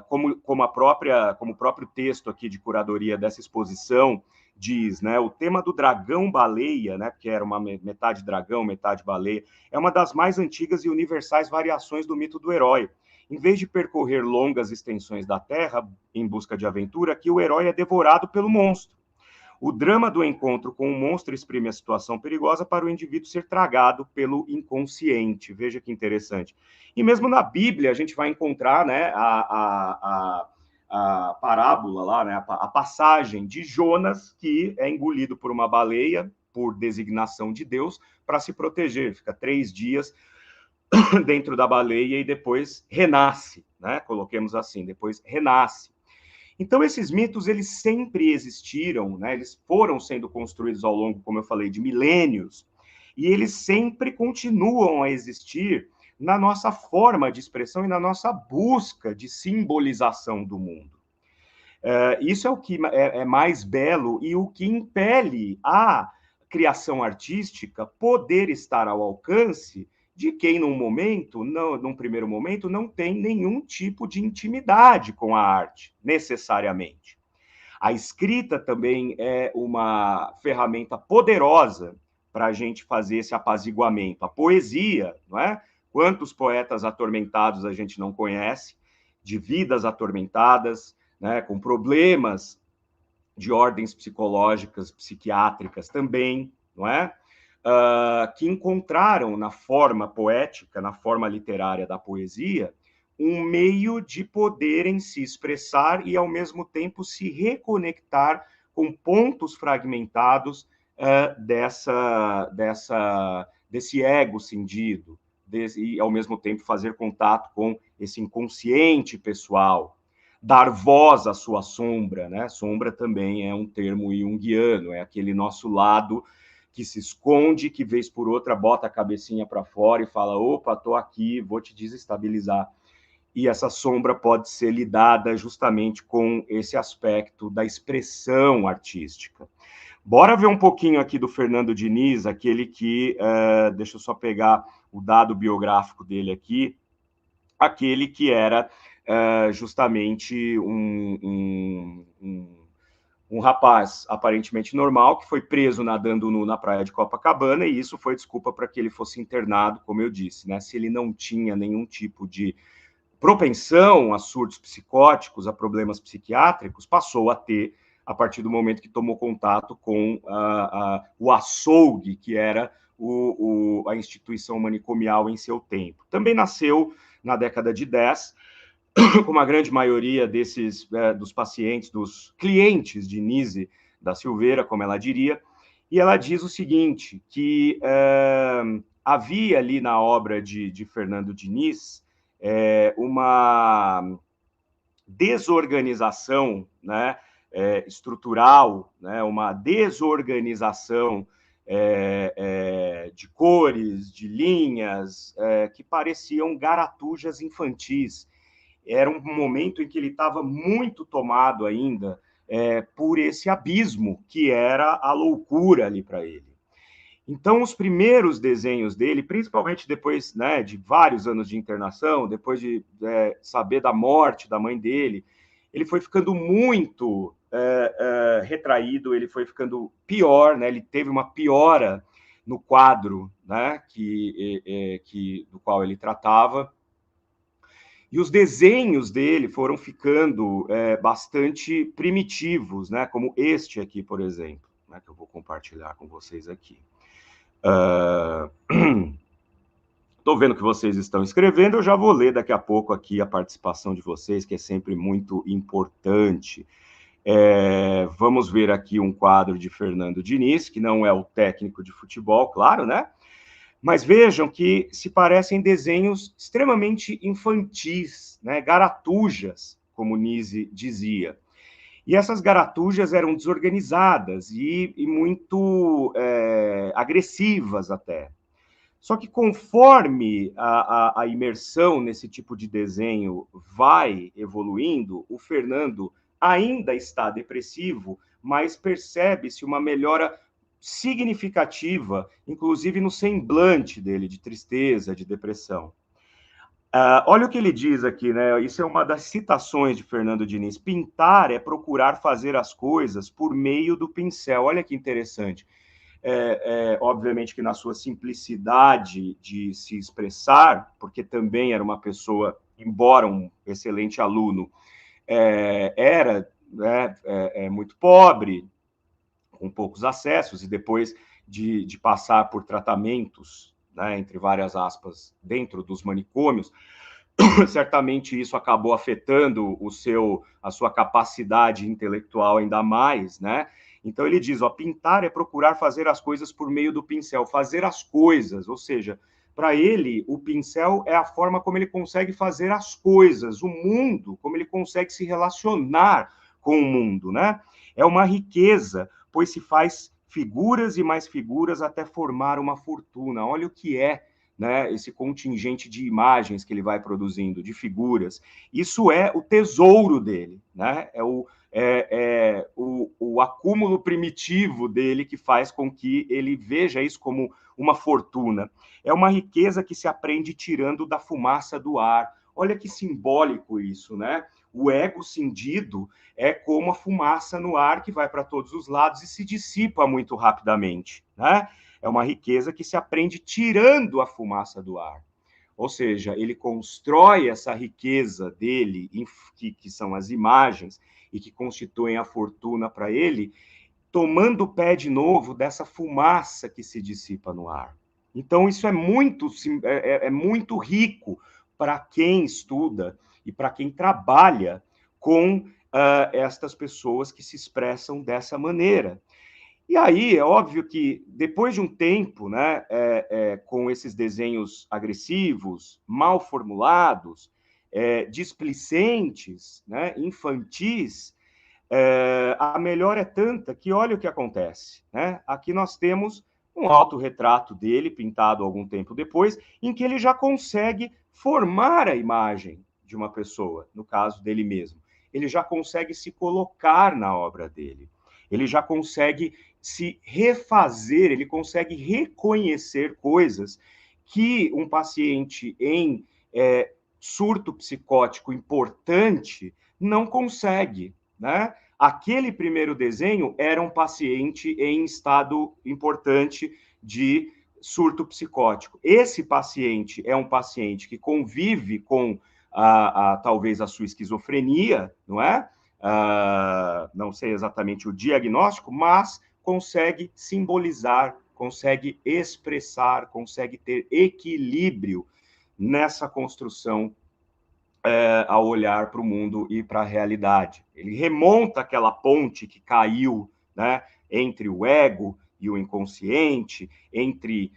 Como o próprio texto aqui de curadoria dessa exposição diz, né? O tema do dragão-baleia, né? Porque era uma metade dragão, metade baleia, é uma das mais antigas e universais variações do mito do herói. Em vez de percorrer longas extensões da Terra em busca de aventura, aqui o herói é devorado pelo monstro. O drama do encontro com o monstro exprime a situação perigosa para o indivíduo ser tragado pelo inconsciente. Veja que interessante. E mesmo na Bíblia a gente vai encontrar, né, a parábola lá, né, a passagem de Jonas, que é engolido por uma baleia, por designação de Deus, para se proteger. Fica 3 dias dentro da baleia e depois renasce, né? Coloquemos assim, depois renasce. Então, esses mitos, eles sempre existiram, né? Eles foram sendo construídos ao longo, como eu falei, de milênios, e eles sempre continuam a existir na nossa forma de expressão e na nossa busca de simbolização do mundo. Isso é o que é mais belo e o que impele a criação artística poder estar ao alcance de quem, num primeiro momento, não tem nenhum tipo de intimidade com a arte, necessariamente. A escrita também é uma ferramenta poderosa para a gente fazer esse apaziguamento. A poesia, não é? Quantos poetas atormentados a gente não conhece, de vidas atormentadas, né, com problemas de ordens psicológicas, psiquiátricas também, não é? Que encontraram na forma poética, na forma literária da poesia, um meio de poderem se expressar e, ao mesmo tempo, se reconectar com pontos fragmentados desse ego cindido, e, ao mesmo tempo, fazer contato com esse inconsciente pessoal, dar voz à sua sombra, né? Sombra também é um termo junguiano, é aquele nosso lado que se esconde, que vez por outra bota a cabecinha para fora e fala, opa, tô aqui, vou te desestabilizar. E essa sombra pode ser lidada justamente com esse aspecto da expressão artística. Bora ver um pouquinho aqui do Fernando Diniz, aquele que, deixa eu só pegar o dado biográfico dele aqui, aquele que era justamente um rapaz aparentemente normal, que foi preso nadando nu na praia de Copacabana, e isso foi desculpa para que ele fosse internado, como eu disse, né? Se ele não tinha nenhum tipo de propensão a surtos psicóticos, a problemas psiquiátricos, passou a ter a partir do momento que tomou contato com o açougue, que era a instituição manicomial em seu tempo. Também nasceu na década de 10, como a grande maioria dos pacientes, dos clientes de Nise da Silveira, como ela diria, e ela diz o seguinte, que havia ali na obra de Fernando Diniz uma desorganização, né, estrutural, né, uma desorganização de cores, de linhas, que pareciam garatujas infantis. Era um momento em que ele estava muito tomado ainda por esse abismo que era a loucura ali para ele. Então, os primeiros desenhos dele, principalmente depois, né, de vários anos de internação, depois de saber da morte da mãe dele, ele foi ficando muito retraído, ele foi ficando pior, né, ele teve uma piora no quadro, né, do qual ele tratava. E os desenhos dele foram ficando bastante primitivos, né, como este aqui, por exemplo, né, que eu vou compartilhar com vocês aqui. Estou vendo que vocês estão escrevendo, eu já vou ler daqui a pouco aqui a participação de vocês, que é sempre muito importante. Vamos ver aqui um quadro de Fernando Diniz, que não é o técnico de futebol, claro, né? Mas vejam que se parecem desenhos extremamente infantis, né? Garatujas, como Nise dizia. E essas garatujas eram desorganizadas e muito agressivas até. Só que conforme a imersão nesse tipo de desenho vai evoluindo, o Fernando ainda está depressivo, mas percebe-se uma melhora significativa, inclusive no semblante dele, de tristeza, de depressão. Olha o que ele diz aqui, né? Isso é uma das citações de Fernando Diniz. Pintar é procurar fazer as coisas por meio do pincel. Olha que interessante. Obviamente que na sua simplicidade de se expressar, porque também era uma pessoa, embora um excelente aluno, era muito pobre, com poucos acessos, e depois de passar por tratamentos, né, entre várias aspas, dentro dos manicômios, certamente isso acabou afetando a sua capacidade intelectual ainda mais, né? Então ele diz, pintar é procurar fazer as coisas por meio do pincel, fazer as coisas, ou seja, para ele, o pincel é a forma como ele consegue fazer as coisas, o mundo, como ele consegue se relacionar com o mundo, né? É uma riqueza, pois se faz figuras e mais figuras até formar uma fortuna. Olha o que é, né, esse contingente de imagens que ele vai produzindo, de figuras. Isso é o tesouro dele, né? O acúmulo primitivo dele que faz com que ele veja isso como uma fortuna. É uma riqueza que se aprende tirando da fumaça do ar. Olha que simbólico isso, né? O ego cindido é como a fumaça no ar que vai para todos os lados e se dissipa muito rapidamente, né? É uma riqueza que se aprende tirando a fumaça do ar. ou seja, ele constrói essa riqueza dele, que são as imagens, e que constituem a fortuna para ele, tomando pé de novo dessa fumaça que se dissipa no ar. Então, isso é muito rico para quem estuda e para quem trabalha com estas pessoas que se expressam dessa maneira. E aí, é óbvio que depois de um tempo, né, com esses desenhos agressivos, mal formulados, displicentes, né, infantis, a melhora é tanta que olha o que acontece. Né? Aqui nós temos um autorretrato dele, pintado algum tempo depois, em que ele já consegue formar a imagem de uma pessoa, no caso dele mesmo. Ele já consegue se colocar na obra dele. Ele já consegue se refazer, ele consegue reconhecer coisas que um paciente em surto psicótico importante não consegue. Né? Aquele primeiro desenho era um paciente em estado importante de surto psicótico. Esse paciente é um paciente que convive com talvez a sua esquizofrenia, não é? Não sei exatamente o diagnóstico, mas consegue simbolizar, consegue expressar, consegue ter equilíbrio nessa construção ao olhar para o mundo e para a realidade. Ele remonta aquela ponte que caiu, né, entre o ego e o inconsciente, entre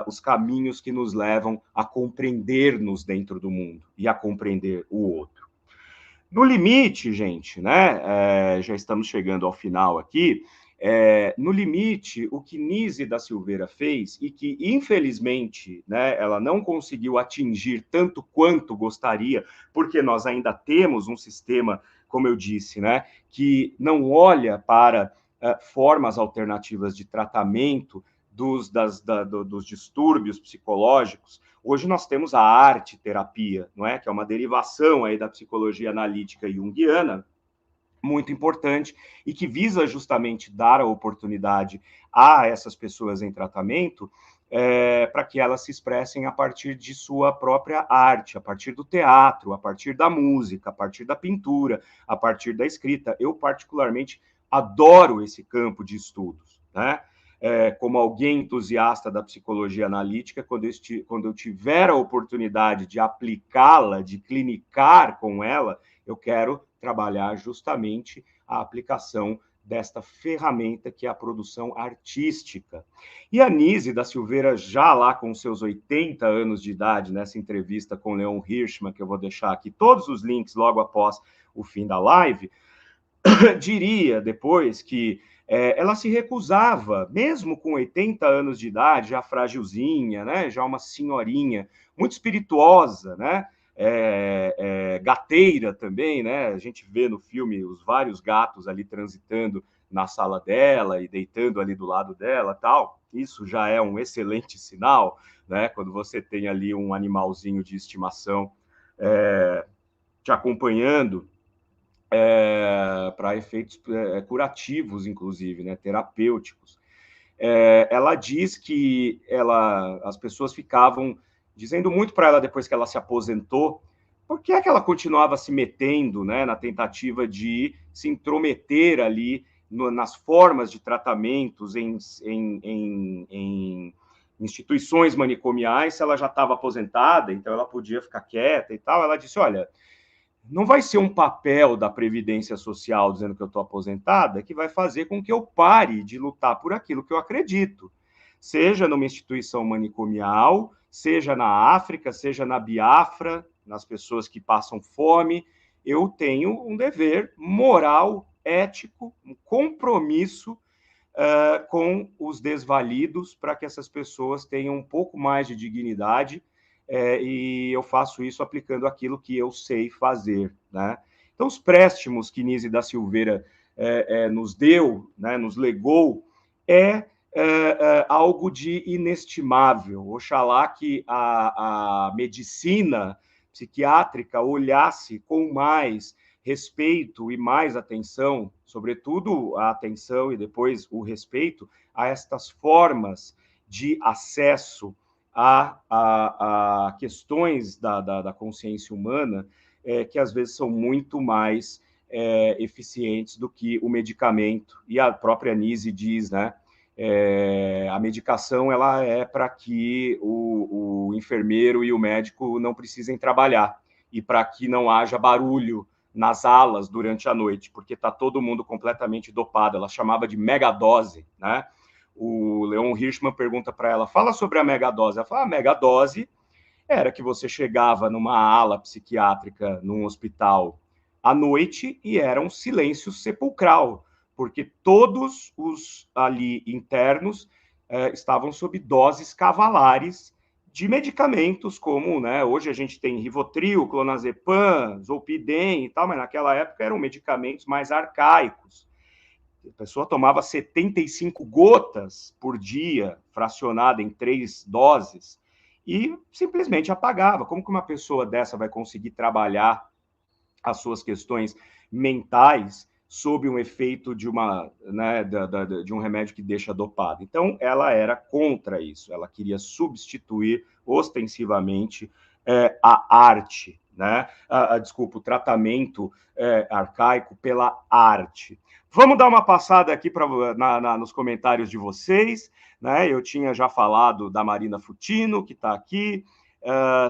os caminhos que nos levam a compreender-nos dentro do mundo e a compreender o outro. No limite, gente, né, já estamos chegando ao final aqui, no limite, o que Nise da Silveira fez, e que, infelizmente, né, ela não conseguiu atingir tanto quanto gostaria, porque nós ainda temos um sistema, como eu disse, né, que não olha para formas alternativas de tratamento dos distúrbios psicológicos. Hoje nós temos a arte-terapia, não é? Que é uma derivação aí da psicologia analítica junguiana, muito importante, e que visa justamente dar a oportunidade a essas pessoas em tratamento para que elas se expressem a partir de sua própria arte, a partir do teatro, a partir da música, a partir da pintura, a partir da escrita. Eu, particularmente, adoro esse campo de estudos, né? Como alguém entusiasta da psicologia analítica, quando eu tiver a oportunidade de aplicá-la, de clinicar com ela, eu quero trabalhar justamente a aplicação desta ferramenta que é a produção artística. E a Nise da Silveira, já lá com seus 80 anos de idade, nessa entrevista com Leon Hirschman, que eu vou deixar aqui todos os links logo após o fim da live, diria depois que ela se recusava, mesmo com 80 anos de idade, já frágilzinha, né, já uma senhorinha, muito espirituosa, né, gateira também, né, a gente vê no filme os vários gatos ali transitando na sala dela e deitando ali do lado dela, tal. Isso já é um excelente sinal, né, quando você tem ali um animalzinho de estimação te acompanhando, para efeitos curativos, inclusive, né, terapêuticos. Ela diz que as pessoas ficavam dizendo muito para ela depois que ela se aposentou, por que é que ela continuava se metendo, né, na tentativa de se intrometer ali nas formas de tratamentos em instituições manicomiais, se ela já estava aposentada, então ela podia ficar quieta e tal. Ela disse, olha, não vai ser um papel da Previdência Social dizendo que eu estou aposentada que vai fazer com que eu pare de lutar por aquilo que eu acredito. Seja numa instituição manicomial, seja na África, seja na Biafra, nas pessoas que passam fome, eu tenho um dever moral, ético, um compromisso com os desvalidos para que essas pessoas tenham um pouco mais de dignidade, e eu faço isso aplicando aquilo que eu sei fazer, né? Então, os préstimos que Nise da Silveira nos deu, né, nos legou, algo de inestimável. Oxalá que a medicina psiquiátrica olhasse com mais respeito e mais atenção, sobretudo a atenção e depois o respeito a estas formas de acesso a questões da consciência humana que às vezes são muito mais eficientes do que o medicamento. E a própria Nise diz, né? A medicação ela é para que o enfermeiro e o médico não precisem trabalhar e para que não haja barulho nas alas durante a noite, porque está todo mundo completamente dopado. Ela chamava de megadose, né? O Leon Hirschman pergunta para ela, fala sobre a megadose. Ela fala, a megadose era que você chegava numa ala psiquiátrica, num hospital, à noite, e era um silêncio sepulcral, porque todos os ali internos estavam sob doses cavalares de medicamentos como, né, hoje a gente tem Rivotril, Clonazepam, Zolpidem e tal, mas naquela época eram medicamentos mais arcaicos. A pessoa tomava 75 gotas por dia, fracionada em 3 doses, e simplesmente apagava. Como que uma pessoa dessa vai conseguir trabalhar as suas questões mentais sob um efeito de de um remédio que deixa dopado? Então, ela era contra isso. Ela queria substituir ostensivamente a arte, né? Desculpa, o tratamento arcaico pela arte. Vamos dar uma passada aqui nos comentários de vocês, né? Eu tinha já falado da Marina Futino, que está aqui,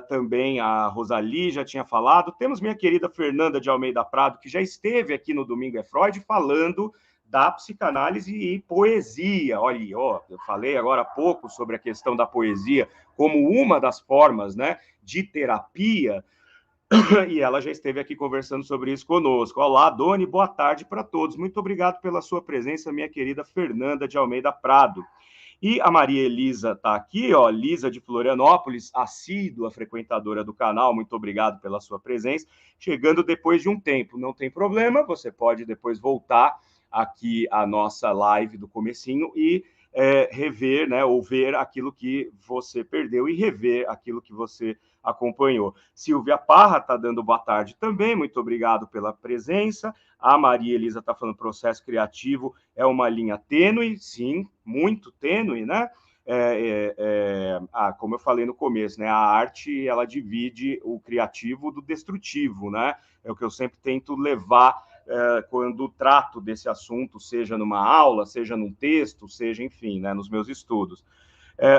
também a Rosali já tinha falado. Temos minha querida Fernanda de Almeida Prado, que já esteve aqui no Domingo é Freud, falando da psicanálise e poesia. Olha aí, ó, eu falei agora há pouco sobre a questão da poesia como uma das formas, né, de terapia, e ela já esteve aqui conversando sobre isso conosco. Olá, Doni, boa tarde para todos. Muito obrigado pela sua presença, minha querida Fernanda de Almeida Prado. E a Maria Elisa está aqui, ó, Lisa de Florianópolis, assídua frequentadora do canal, muito obrigado pela sua presença, chegando depois de um tempo. Não tem problema, você pode depois voltar aqui a nossa live do comecinho e rever, né, ou ver aquilo que você perdeu e rever aquilo que você acompanhou. Silvia Parra está dando boa tarde também, muito obrigado pela presença. A Maria Elisa está falando processo criativo é uma linha tênue, sim, muito tênue, né? Como eu falei no começo, né? A arte ela divide o criativo do destrutivo, né? É o que eu sempre tento levar quando trato desse assunto, seja numa aula, seja num texto, seja, enfim, né, nos meus estudos.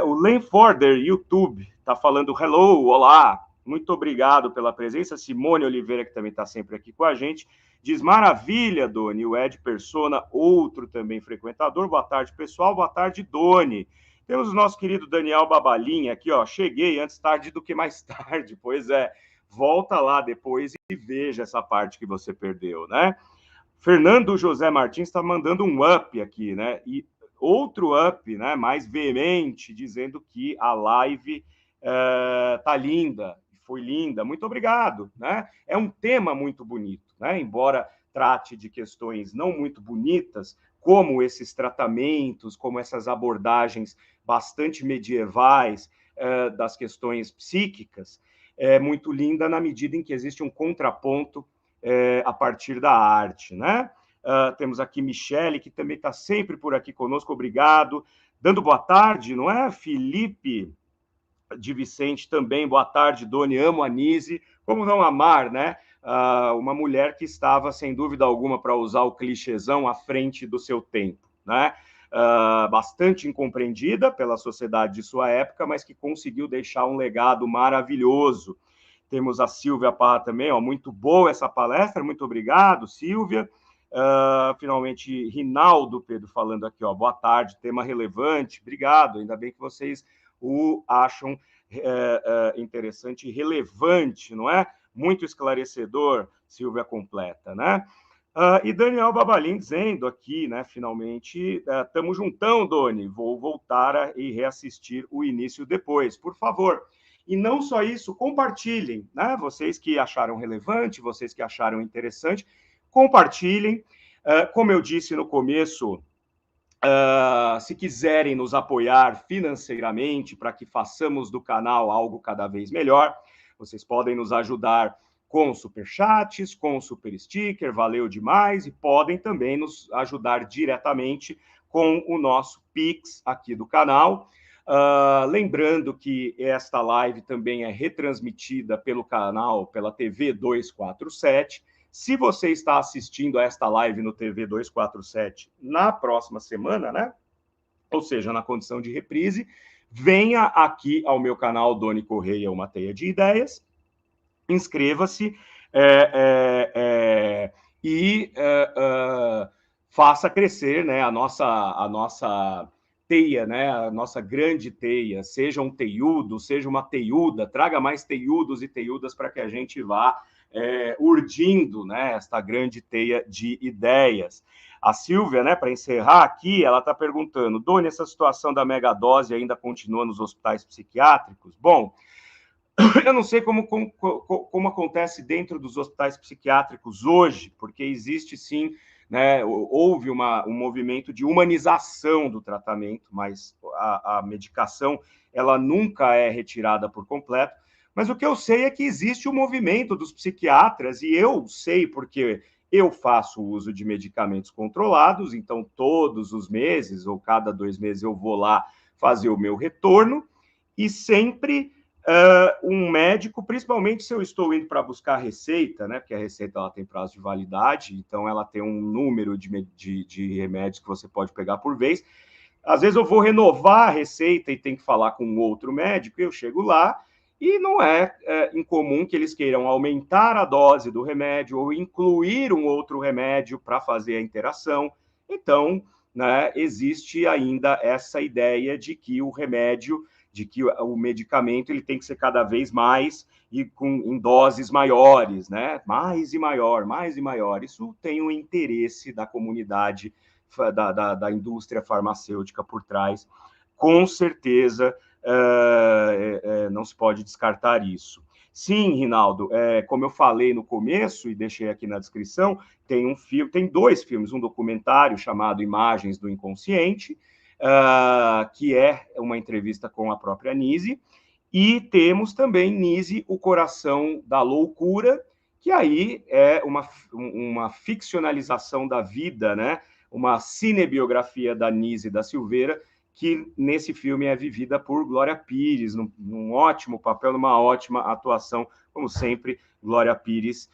O Len Forder, YouTube, está falando hello, olá, muito obrigado pela presença. Simone Oliveira, que também está sempre aqui com a gente, diz maravilha, Doni. O Ed Persona, outro também frequentador. Boa tarde, pessoal. Boa tarde, Doni. Temos o nosso querido Daniel Babalinha aqui, ó. Cheguei antes tarde do que mais tarde. Pois é, volta lá depois e veja essa parte que você perdeu, né? Fernando José Martins está mandando um up aqui, né? E outro up, né? Mais veemente, dizendo que a live tá linda, foi linda. Muito obrigado, né? É um tema muito bonito, né? Embora trate de questões não muito bonitas, como esses tratamentos, como essas abordagens bastante medievais das questões psíquicas, é muito linda na medida em que existe um contraponto a partir da arte, né? Temos aqui Michele, que também está sempre por aqui conosco, obrigado. Dando boa tarde, não é? Felipe de Vicente também, boa tarde, Doni, amo a Nise. Como não amar, né? Uma mulher que estava, sem dúvida alguma, para usar o clichêzão, à frente do seu tempo, né? Bastante incompreendida pela sociedade de sua época, mas que conseguiu deixar um legado maravilhoso. Temos a Silvia Parra também, ó, muito boa essa palestra, muito obrigado, Silvia. Finalmente, Rinaldo Pedro falando aqui, ó, boa tarde, tema relevante, obrigado, ainda bem que vocês o acham interessante e relevante, não é? Muito esclarecedor, Silvia completa, né? E Daniel Babalim dizendo aqui, né, finalmente, estamos juntão, Doni, vou voltar e reassistir o início depois, por favor. E não só isso, compartilhem, né? Vocês que acharam relevante, vocês que acharam interessante, compartilhem. Como eu disse no começo, se quiserem nos apoiar financeiramente para que façamos do canal algo cada vez melhor, vocês podem nos ajudar com superchats, com super sticker, valeu demais, e podem também nos ajudar diretamente com o nosso Pix aqui do canal. Lembrando que esta live também é retransmitida pelo canal, pela TV 247. Se você está assistindo a esta live no TV 247 na próxima semana, né? Ou seja, na condição de reprise, venha aqui ao meu canal Doni Correia, uma teia de ideias, inscreva-se e faça crescer, né, a nossa teia, né, a nossa grande teia, seja um teiudo, seja uma teiuda, traga mais teiudos e teiudas para que a gente vá urdindo, né, esta grande teia de ideias. A Silvia, né, para encerrar aqui, ela está perguntando, Doni, essa situação da megadose ainda continua nos hospitais psiquiátricos? Bom, eu não sei como acontece dentro dos hospitais psiquiátricos hoje, porque existe sim, né, houve um movimento de humanização do tratamento, mas a medicação ela nunca é retirada por completo. Mas o que eu sei é que existe o movimento dos psiquiatras, e eu sei porque eu faço uso de medicamentos controlados, então todos os meses ou cada 2 meses eu vou lá fazer o meu retorno, e sempre um médico, principalmente se eu estou indo para buscar receita, né? Porque a receita ela tem prazo de validade, então ela tem um número de remédios que você pode pegar por vez. Às vezes eu vou renovar a receita e tem que falar com um outro médico, eu chego lá e não é incomum que eles queiram aumentar a dose do remédio ou incluir um outro remédio para fazer a interação. Então, né, existe ainda essa ideia de que o remédio, de que o medicamento ele tem que ser cada vez mais e em doses maiores, né? Mais e maior, mais e maior. Isso tem um interesse da comunidade, da indústria farmacêutica por trás. Com certeza, não se pode descartar isso. Sim, Rinaldo, como eu falei no começo e deixei aqui na descrição, tem 2 filmes, um documentário chamado Imagens do Inconsciente, que é uma entrevista com a própria Nise, e temos também Nise, O Coração da Loucura, que aí é uma ficcionalização da vida, né? Uma cinebiografia da Nise da Silveira, que nesse filme é vivida por Glória Pires, num ótimo papel, numa ótima atuação, como sempre, Glória Pires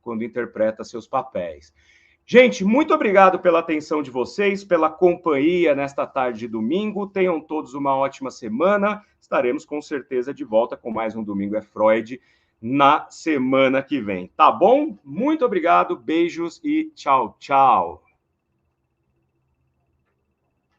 quando interpreta seus papéis. Gente, muito obrigado pela atenção de vocês, pela companhia nesta tarde de domingo. Tenham todos uma ótima semana. Estaremos com certeza de volta com mais um Domingo é Freud na semana que vem. Tá bom? Muito obrigado, beijos e tchau, tchau.